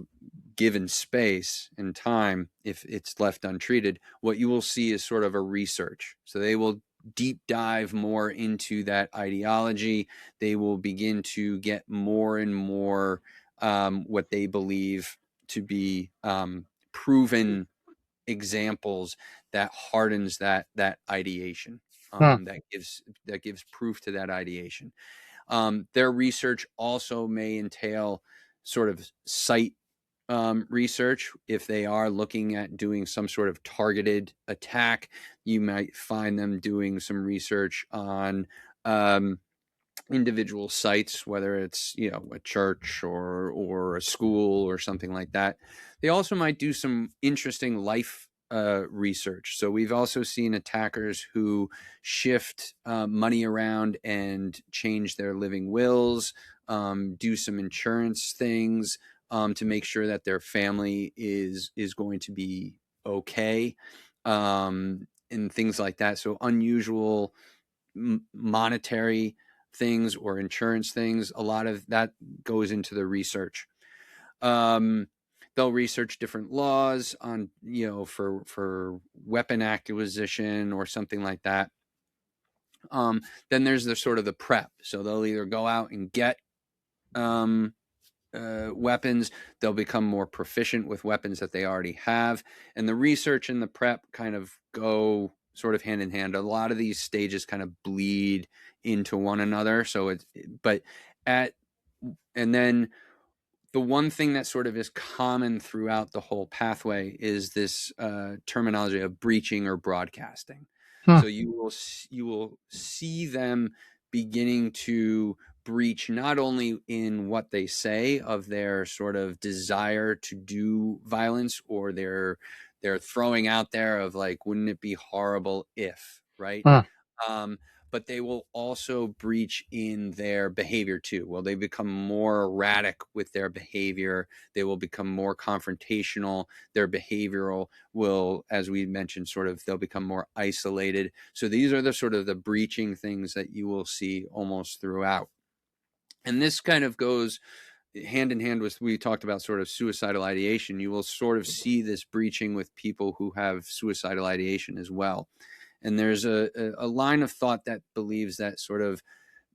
given space and time, if it's left untreated, what you will see is sort of a research. So they will deep dive more into that ideology. They will begin to get more and more what they believe to be proven examples that hardens that ideation, Huh. that gives proof to that ideation. Their research also may entail sort of site research. If they are looking at doing some sort of targeted attack, you might find them doing some research on individual sites, whether it's a church or a school or something like that. They also might do some interesting life research. So we've also seen attackers who shift money around and change their living wills, do some insurance things to make sure that their family is going to be okay, and things like that. So unusual monetary things or insurance things, a lot of that goes into the research. Um, they'll research different laws on, for weapon acquisition or something like that. Then there's the sort of the prep. So they'll either go out and get um, weapons, they'll become more proficient with weapons that they already have. And the research and the prep kind of go sort of hand in hand. A lot of these stages kind of bleed into one another. So and then the one thing that sort of is common throughout the whole pathway is this terminology of breaching or broadcasting. Hmm. So you will see them beginning to breach not only in what they say of their sort of desire to do violence, or they're throwing out there of like, wouldn't it be horrible if, right? Hmm. Um, but they will also breach in their behavior too. Well, they become more erratic with their behavior. They will become more confrontational. Their behavioral will, as we mentioned, sort of, they'll become more isolated. So these are the sort of the breaching things that you will see almost throughout. And this kind of goes hand in hand with, we talked about sort of suicidal ideation. You will sort of see this breaching with people who have suicidal ideation as well. And there's a line of thought that believes that sort of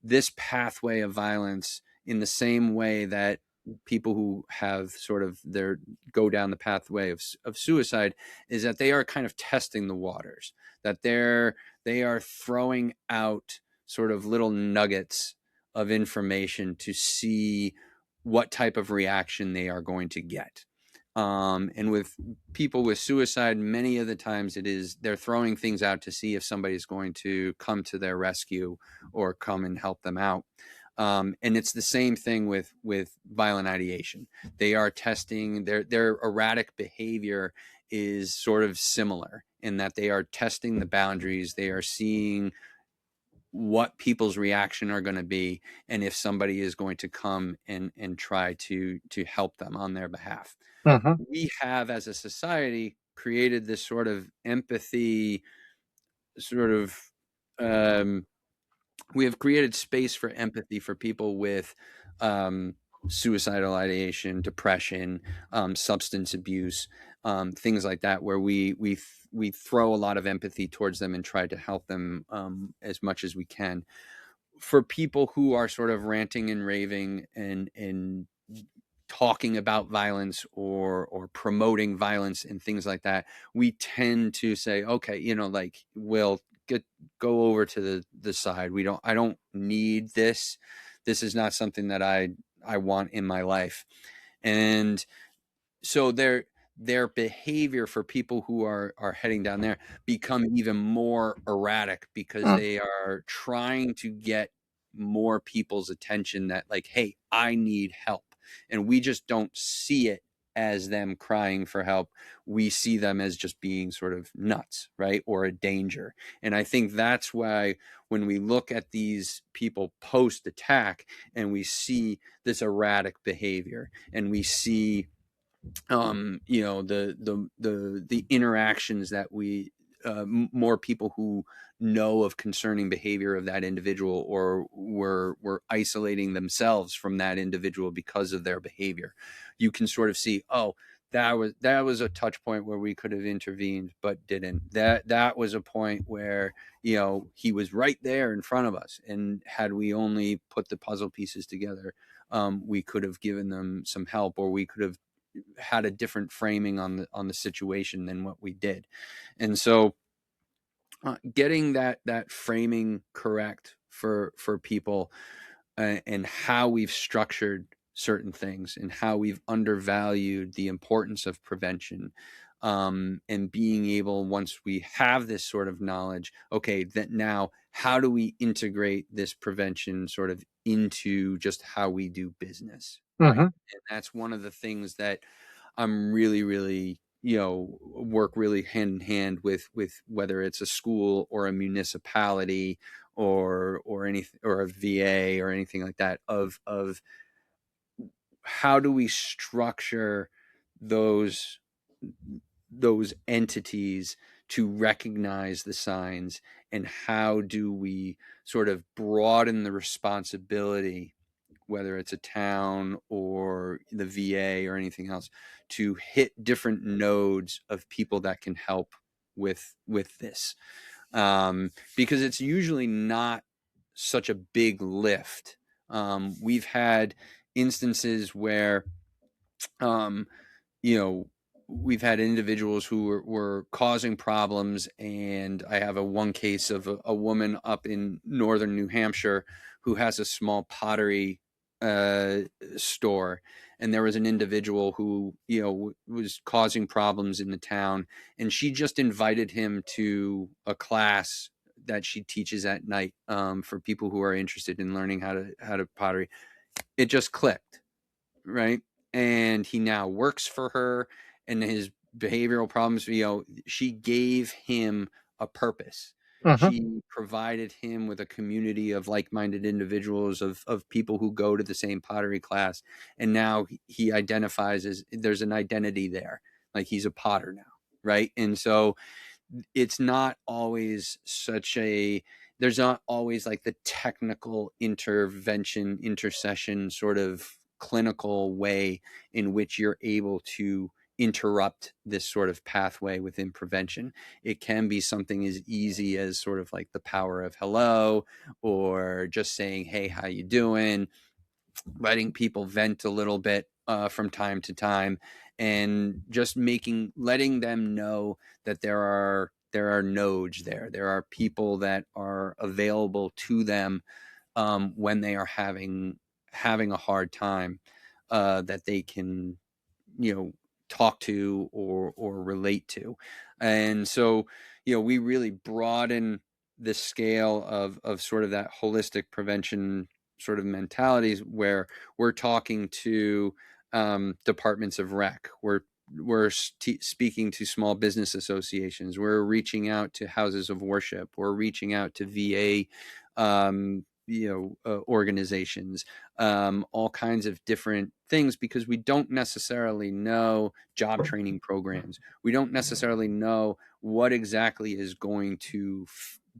this pathway of violence, in the same way that people who have sort of their go down the pathway of suicide, is that they are kind of testing the waters, that they are throwing out sort of little nuggets of information to see what type of reaction they are going to get. And with people with suicide, many of the times they're throwing things out to see if somebody's going to come to their rescue or come and help them out. And it's the same thing with violent ideation. They are testing their erratic behavior is sort of similar in that they are testing the boundaries. They are seeing what people's reaction are going to be, and if somebody is going to come and try to help them on their behalf. Hmm. We have, as a society, created this sort of empathy, sort of um, we have created space for empathy for people with suicidal ideation, depression, substance abuse, things like that, where we throw a lot of empathy towards them and try to help them as much as we can. For people who are sort of ranting and raving and talking about violence or promoting violence and things like that, we tend to say, okay, like, we'll go over to the side. I don't need this. This is not something that I want in my life. And so their behavior for people who are heading down there become even more erratic, because Hmm. they are trying to get more people's attention, that like, hey, I need help. And we just don't see it as them crying for help. We see them as just being sort of nuts, right? Or a danger. And I think that's why when we look at these people post attack and we see this erratic behavior, and we see the interactions that we more people who know of concerning behavior of that individual, or were isolating themselves from that individual because of their behavior, you can sort of see, oh, that was a touch point where we could have intervened but didn't. That was a point where he was right there in front of us, and had we only put the puzzle pieces together, we could have given them some help, or we could have had a different framing on the situation than what we did. And so getting that framing correct for people, and how we've structured certain things, and how we've undervalued the importance of prevention, and being able, once we have this sort of knowledge, okay, that now how do we integrate this prevention sort of into just how we do business, right? Hmm. And that's one of the things that I'm really, really, work really hand in hand with whether it's a school or a municipality or anything, or a VA or anything like that, of how do we structure those those entities to recognize the signs, and how do we sort of broaden the responsibility whether it's a town or the VA or anything else, to hit different nodes of people that can help with this, because it's usually not such a big lift. We've had instances where, um, you know, we've had individuals who were causing problems, and I have one case of a woman up in northern New Hampshire who has a small pottery uh, store, and there was an individual who, was causing problems in the town, and she just invited him to a class that she teaches at night, for people who are interested in learning how to pottery. It just clicked, right? And he now works for her, and his behavioral problems, she gave him a purpose. Uh-huh. She provided him with a community of like-minded individuals, of people who go to the same pottery class, and now he identifies as, there's an identity there, like he's a potter now, right? And so it's not always such a there's not always like the technical intervention, intercession, sort of clinical way in which you're able to interrupt this sort of pathway within prevention. It can be something as easy as sort of like the power of hello, or just saying, hey, how you doing, letting people vent a little bit, from time to time, and just letting them know that there are nodes there. There are people that are available to them, when they are having a hard time, that they can, you know talk to or relate to. And so, we really broaden the scale of sort of that holistic prevention sort of mentalities, where we're talking to, departments of rec, we're speaking to small business associations, we're reaching out to houses of worship, we're reaching out to VA, organizations, all kinds of different things, because we don't necessarily know job training programs. We don't necessarily know what exactly is going to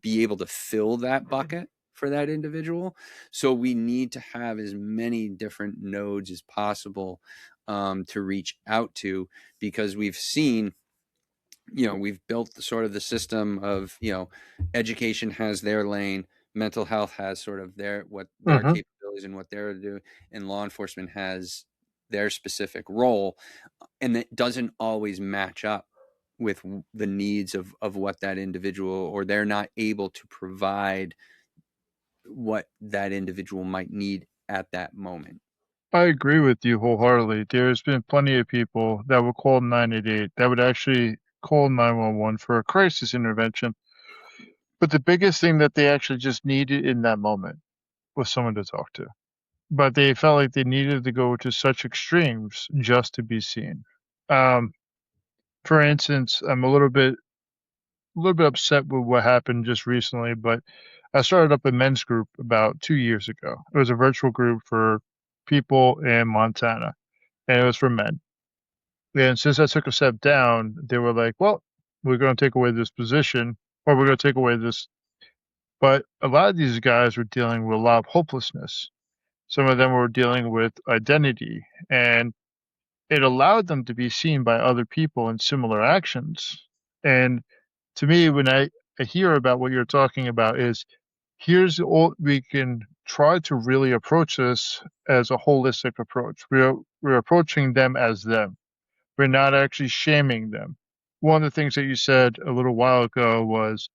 be able to fill that bucket for that individual. So we need to have as many different nodes as possible, to reach out to, because we've seen, we've built the system of, education has their lane, mental health has sort of their Uh-huh. capabilities and what they're doing, and law enforcement has their specific role, and it doesn't always match up with the needs of what that individual, or they're not able to provide what that individual might need at that moment. I agree with you wholeheartedly. There's been plenty of people that would call 988 that would actually call 911 for a crisis intervention. But the biggest thing that they actually just needed in that moment was someone to talk to. But they felt like they needed to go to such extremes just to be seen. Um, for instance, I'm a little bit upset with what happened just recently, but I started up a men's group about 2 years ago. It was a virtual group for people in Montana, and it was for men. And since I took a step down, they were like, "Well, we're going to take away this position, or we're going to take away this." But a lot of these guys were dealing with a lot of hopelessness. Some of them were dealing with identity, and it allowed them to be seen by other people in similar actions. And to me, when I hear about what you're talking about, is here's all we can try to really approach this as a holistic approach. We're approaching them as them. We're not actually shaming them. One of the things that you said a little while ago was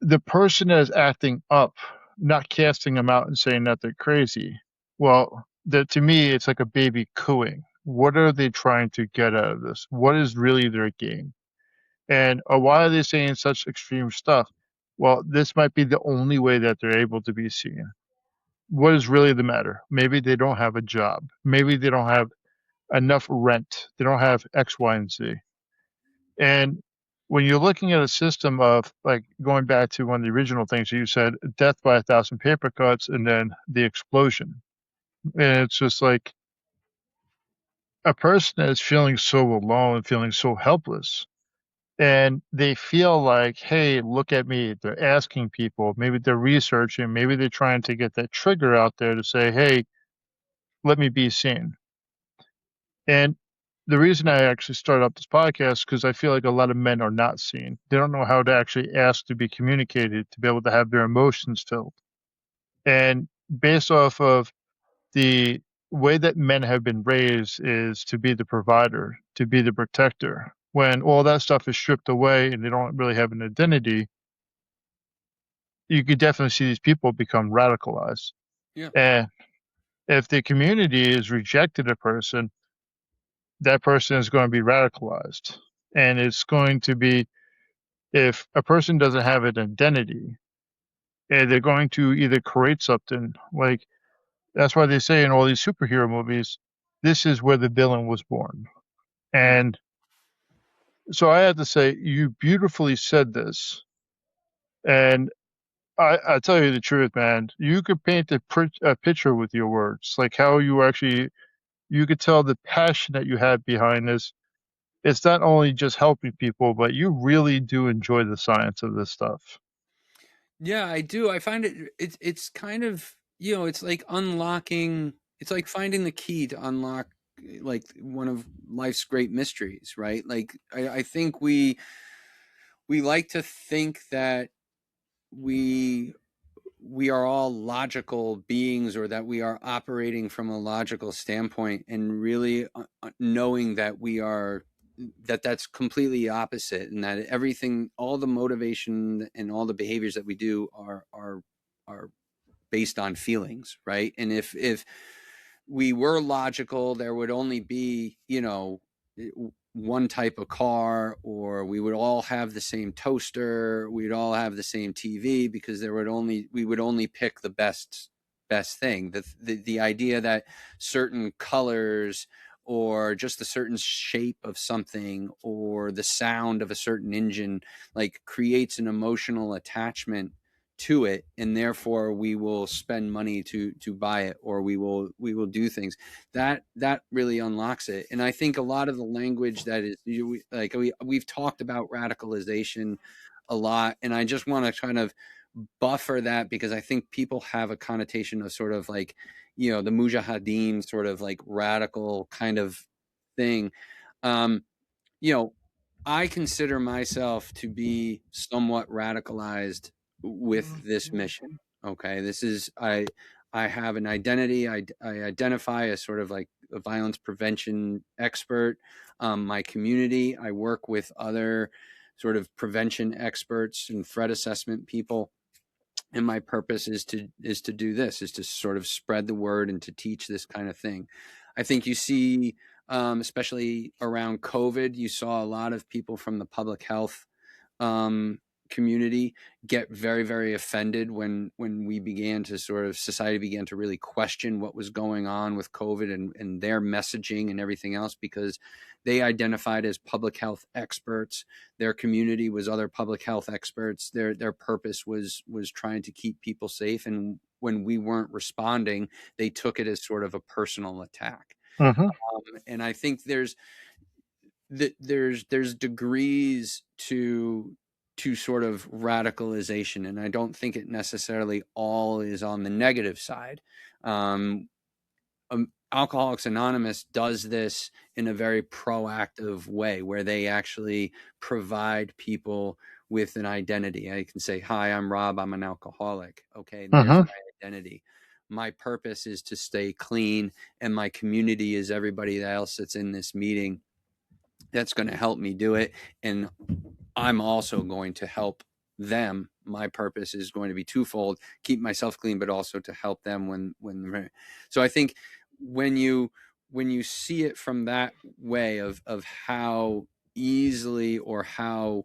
the person that is acting up, not casting them out and saying that they're crazy. Well, that to me, it's like a baby cooing. What are they trying to get out of this? What is really their game? And why are they saying such extreme stuff? Well, this might be the only way that they're able to be seen. What is really the matter? Maybe they don't have a job. Maybe they don't have enough rent. They don't have X, Y, and Z. And when you're looking at a system of, like, going back to one of the original things you said, death by 1,000 paper cuts and then the explosion. And it's just like a person that is feeling so alone, feeling so helpless. and they feel like, hey, look at me. They're asking people, maybe they're researching, maybe they're trying to get that trigger out there to say, hey, let me be seen. And the reason I actually started up this podcast because I feel like a lot of men are not seen. They don't know how to actually ask to be communicated, to be able to have their emotions felt. And based off of the way that men have been raised is to be the provider, to be the protector. When all that stuff is stripped away and they don't really have an identity, you could definitely see these people become radicalized. Yeah. And if the community has rejected a person, that person is going to be radicalized. And it's going to be, if a person doesn't have an identity, they're going to either create something like, that's why they say in all these superhero movies, this is where the villain was born. Mm. And so I have to say, you beautifully said this. And I tell you the truth, man. You could paint a picture with your words, like how you actually, you could tell the passion that you have behind this. It's not only just helping people, but you really do enjoy the science of this stuff. Yeah, I do. I find it's kind of, it's like unlocking, it's like finding the key to unlock like one of life's great mysteries, right? Like I think we like to think that we we are all logical beings, or that we are operating from a logical standpoint, and really knowing that we are, that's completely opposite, and that everything, all the motivation and all the behaviors that we do are based on feelings, right? And if we were logical, there would only be, one type of car, or we would all have the same toaster, we'd all have the same TV, because we would only pick the best thing. The idea that certain colors, or just a certain shape of something, or the sound of a certain engine, like creates an emotional attachment to it, and therefore we will spend money to buy it, or we will do things that really unlocks it. And I think a lot of the language that is, like we've talked about radicalization a lot, and I just want to kind of buffer that, because I think people have a connotation of sort of like, the mujahideen sort of like radical kind of thing. um you know, I consider myself to be somewhat radicalized with this mission. Okay, this is I have an identity. I identify as sort of like a violence prevention expert. My community, I work with other sort of prevention experts and threat assessment people, and my purpose is to do this, is to sort of spread the word and to teach this kind of thing. I think you see, especially around COVID, you saw a lot of people from the public health um, community get very, very offended when we began to sort of, society began to really question what was going on with COVID, and their messaging and everything else, because they identified as public health experts. Their community was other public health experts. Their purpose was trying to keep people safe, and when we weren't responding, they took it as sort of a personal attack. Hmm. And I think there's degrees to sort of radicalization, and I don't think it necessarily all is on the negative side. um, Alcoholics Anonymous does this in a very proactive way, where they actually provide people with an identity. I can say, hi, I'm Rob, I'm an alcoholic. Okay, and there's Hmm. my identity. My purpose is to stay clean, and my community is everybody else that's in this meeting that's going to help me do it. And I'm also going to help them. My purpose is going to be twofold: keep myself clean, but also to help them when. So I think when you see it from that way of how easily, or how,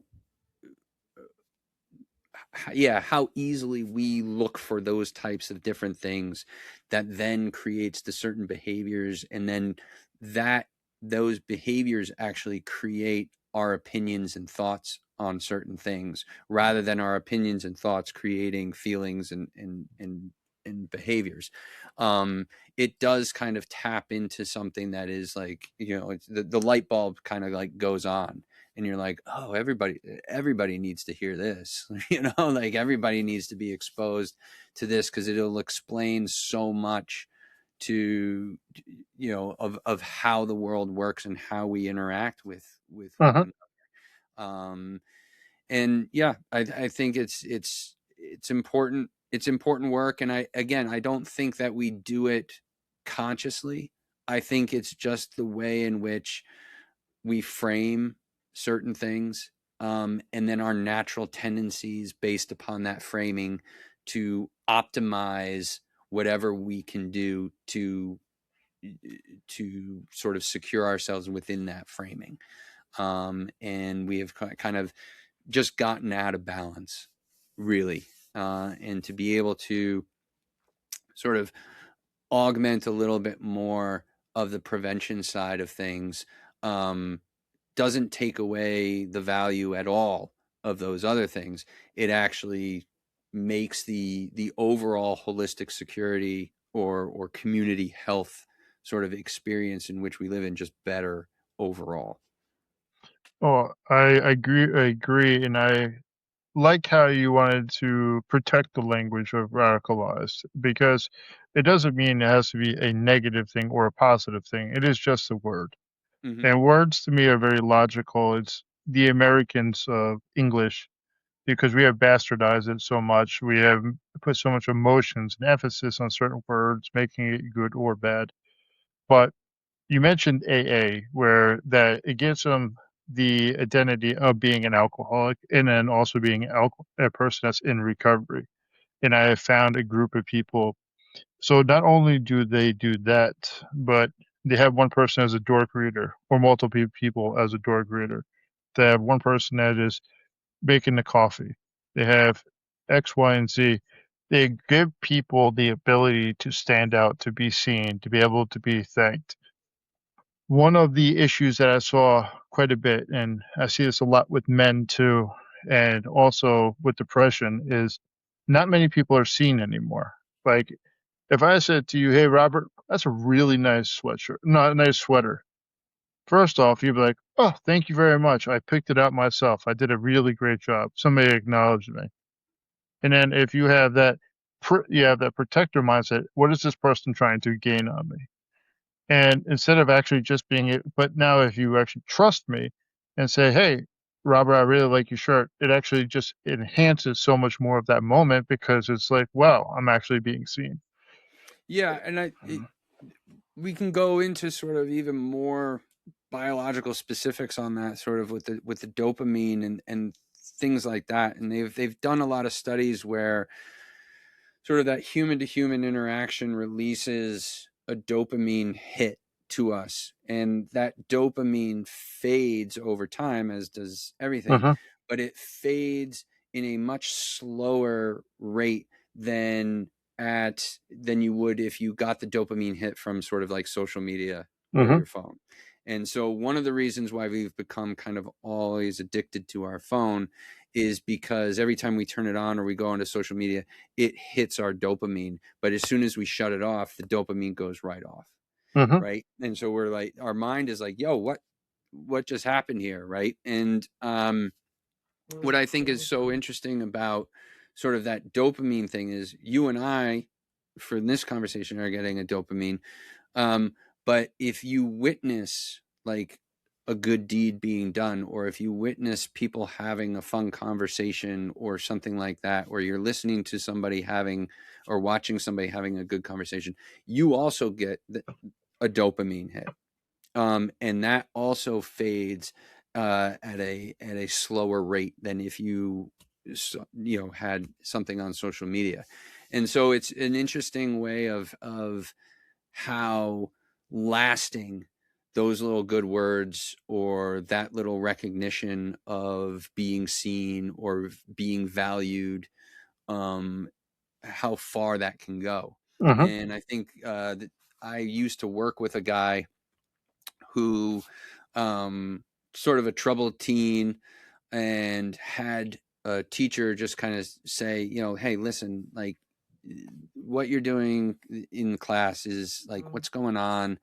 yeah, how easily we look for those types of different things, that then creates the certain behaviors, and then that those behaviors actually create our opinions and thoughts on certain things, rather than our opinions and thoughts creating feelings and behaviors. um it does kind of tap into something that is like, it's the light bulb kind of like goes on, and you're like, oh, everybody needs to hear this. Like everybody needs to be exposed to this because it'll explain so much to of how the world works and how we interact with one Uh-huh. another. And yeah, I think it's important. It's important work. And I don't think that we do it consciously. I think it's just the way in which we frame certain things, and then our natural tendencies based upon that framing to optimize whatever we can do to sort of secure ourselves within that framing. And we have kind of just gotten out of balance, really. And to be able to sort of augment a little bit more of the prevention side of things doesn't take away the value at all of those other things. It actually makes the overall holistic security or community health sort of experience in which we live in just better overall. Oh, I agree, and I like how you wanted to protect the language of radicalized because it doesn't mean it has to be a negative thing or a positive thing. It is just a word. Mm-hmm. And words to me are very logical. It's the Americans of English because we have bastardized it so much. We have put so much emotions and emphasis on certain words, making it good or bad. But you mentioned AA, where that it gives them the identity of being an alcoholic and then also being a person that's in recovery. And I have found a group of people. So not only do they do that, but they have one person as a door greeter or multiple people as a door greeter. They have one person that is making the coffee. They have X, Y, and Z. They give people the ability to stand out, to be seen, to be able to be thanked. One of the issues that I saw quite a bit, and I see this a lot with men too, and also with depression, is not many people are seen anymore. Like, if I said to you, "Hey, Robert, that's a really nice sweatshirt, not a nice sweater." First off, you'd be like, "Oh, thank you very much. I picked it out myself. I did a really great job. Somebody acknowledged me." And then if you have you have that protector mindset, what is this person trying to gain on me? And instead of actually just being it, but now if you actually trust me and say, "Hey, Robert, I really like your shirt," it actually just enhances so much more of that moment because it's like, wow, I'm actually being seen. Yeah, and we can go into sort of even more biological specifics on that, sort of with the dopamine and things like that. And they've done a lot of studies where sort of that human to human interaction releases a dopamine hit to us, and that dopamine fades over time, as does everything, Uh-huh. but it fades in a much slower rate than than you would if you got the dopamine hit from sort of like social media or Uh-huh. your phone. And so one of the reasons why we've become kind of always addicted to our phone is because every time we turn it on or we go onto social media, it hits our dopamine. But as soon as we shut it off, the dopamine goes right off. Uh-huh. Right. And so we're like, our mind is like, yo, what just happened here? Right. And what I think is so interesting about sort of that dopamine thing is you and I, for this conversation, are getting a dopamine. Um, but if you witness like a good deed being done, or if you witness people having a fun conversation or something like that, or you're listening to somebody having or watching somebody having a good conversation, you also get a dopamine hit. And that also fades at a slower rate than if had something on social media. And so it's an interesting way of how lasting those little good words or that little recognition of being seen or being valued, um, how far that can go. Uh-huh. And I think that I used to work with a guy who, um, sort of a troubled teen, and had a teacher just kind of say, hey, listen, what you're doing in class is like, what's going on?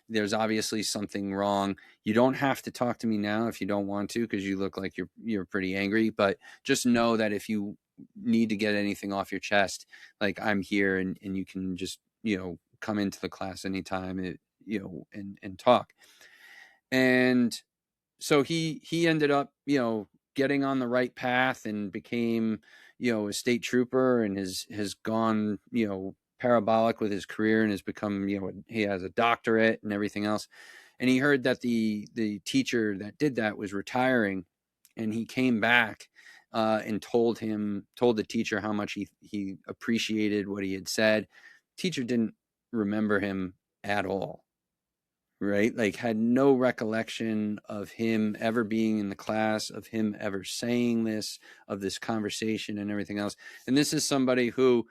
There's obviously something wrong. You don't have to talk to me now if you don't want to, because you look like you're pretty angry. But just know that if you need to get anything off your chest, like I'm here, and you can just come into the class anytime, and talk. And so he ended up getting on the right path and became a state trooper, and has gone parabolic with his career, and has become he has a doctorate and everything else. And he heard that the teacher that did that was retiring, and he came back and told the teacher how much he appreciated what he had said. Teacher didn't remember him at all, right? Like, had no recollection of him ever being in the class, of him ever saying this, of this conversation and everything else. And this is somebody who,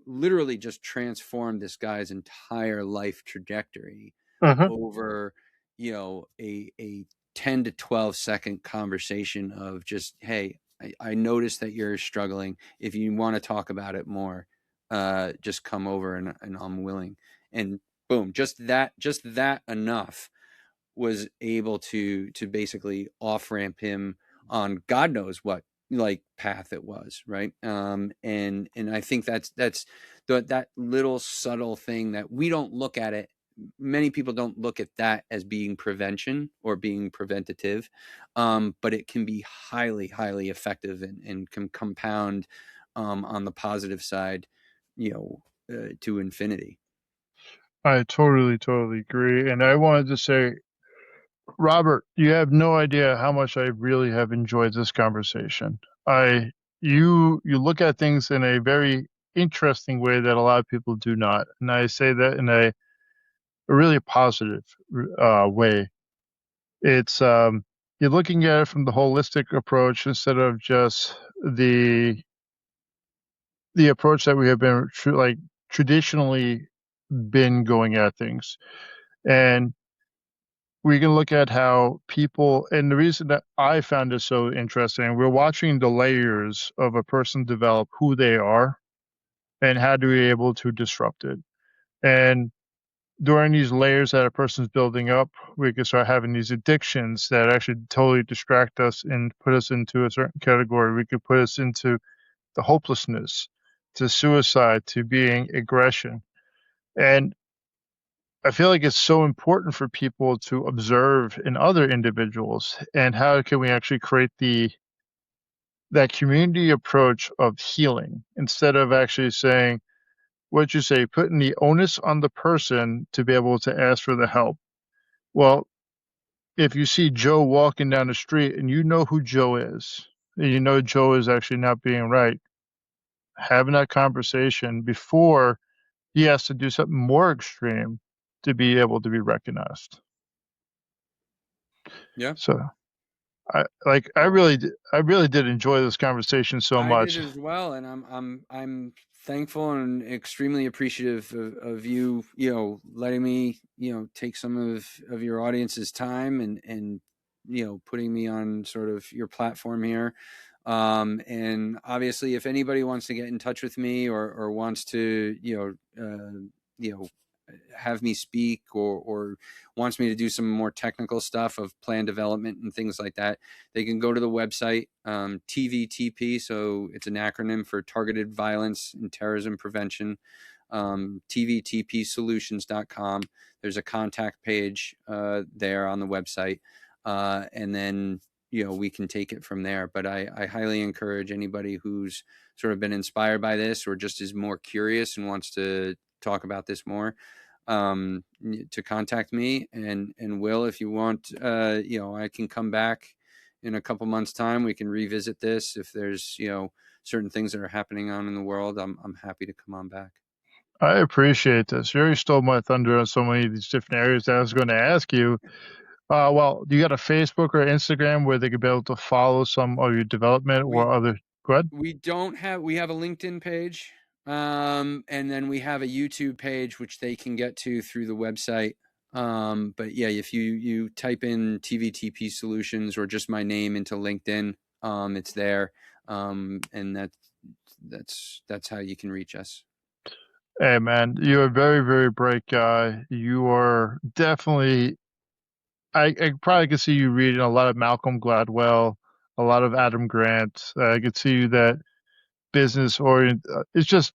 literally just transformed this guy's entire life trajectory Uh-huh. over, a 10 to 12-second conversation of just, hey, I noticed that you're struggling. If you want to talk about it more, just come over, and I'm willing. And boom, just that enough was able to basically off ramp him on God knows what like path it was, right? And I think that's that little subtle thing that we don't look at it. Many people don't look at that as being prevention or being preventative, but it can be highly, highly effective, and can compound on the positive side, to infinity. I totally, totally agree. And I wanted to say, Robert, you have no idea how much I really have enjoyed this conversation. I you look at things in a very interesting way that a lot of people do not. And I say that in a really positive way. It's you're looking at it from the holistic approach instead of just the the approach that we have been traditionally been going at things. And we can look at how people, and the reason that I found it so interesting, we're watching the layers of a person develop who they are and how to be able to disrupt it. And during these layers that a person's building up, we can start having these addictions that actually totally distract us and put us into a certain category. We could put us into the hopelessness, to suicide, to being aggression. And I feel like it's so important for people to observe in other individuals, and how can we actually create that community approach of healing instead of actually saying, what you say, putting the onus on the person to be able to ask for the help. Well, if you see Joe walking down the street and you know who Joe is, and you know Joe is actually not being right, having that conversation before he has to do something more extreme to be able to be recognized. Yeah. So I really did enjoy this conversation so I did much. as well, and I'm thankful and extremely appreciative of you, letting me, take some of your audience's time, and putting me on sort of your platform here. And obviously, if anybody wants to get in touch with me, or wants to, you know, have me speak, or wants me to do some more technical stuff of plan development and things like that, they can go to the website, TVTP. So it's an acronym for Targeted Violence and Terrorism Prevention, tvtpsolutions.com. There's a contact page there on the website. And then, we can take it from there. But I highly encourage anybody who's sort of been inspired by this, or just is more curious and wants to talk about this more, to contact me. And Will, if you want, I can come back in a couple months' time. We can revisit this. If there's, certain things that are happening on in the world, I'm happy to come on back. I appreciate this. You already stole my thunder on so many of these different areas that I was going to ask you. Well, do you got a Facebook or Instagram where they could be able to follow some of your development We or other? Go ahead. we have a LinkedIn page, and then we have a YouTube page which they can get to through the website. But yeah, if you type in TVTP Solutions or just my name into LinkedIn, it's there. And that's how you can reach us. Hey, man, you're a very, very bright guy. You are definitely I probably could see you reading a lot of Malcolm Gladwell, a lot of Adam Grant. I could see you that business orient it's just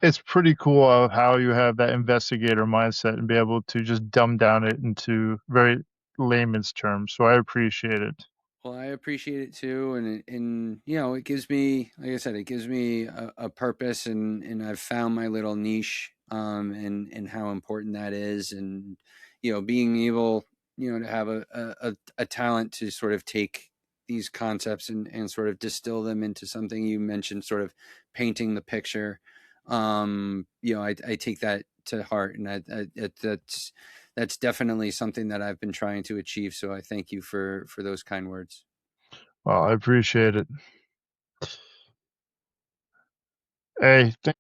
it's pretty cool how you have that investigator mindset and be able to just dumb down it into very layman's terms, so I appreciate it. Well, I appreciate it too, and you know, it gives me, like I said, it gives me a purpose, and I've found my little niche, and how important that is, and you know, being able, you know, to have a talent to sort of take these concepts and sort of distill them into something. You mentioned sort of painting the picture. You know, I take that to heart, and that's definitely something that I've been trying to achieve. So I thank you for those kind words. Well, I appreciate it. Hey,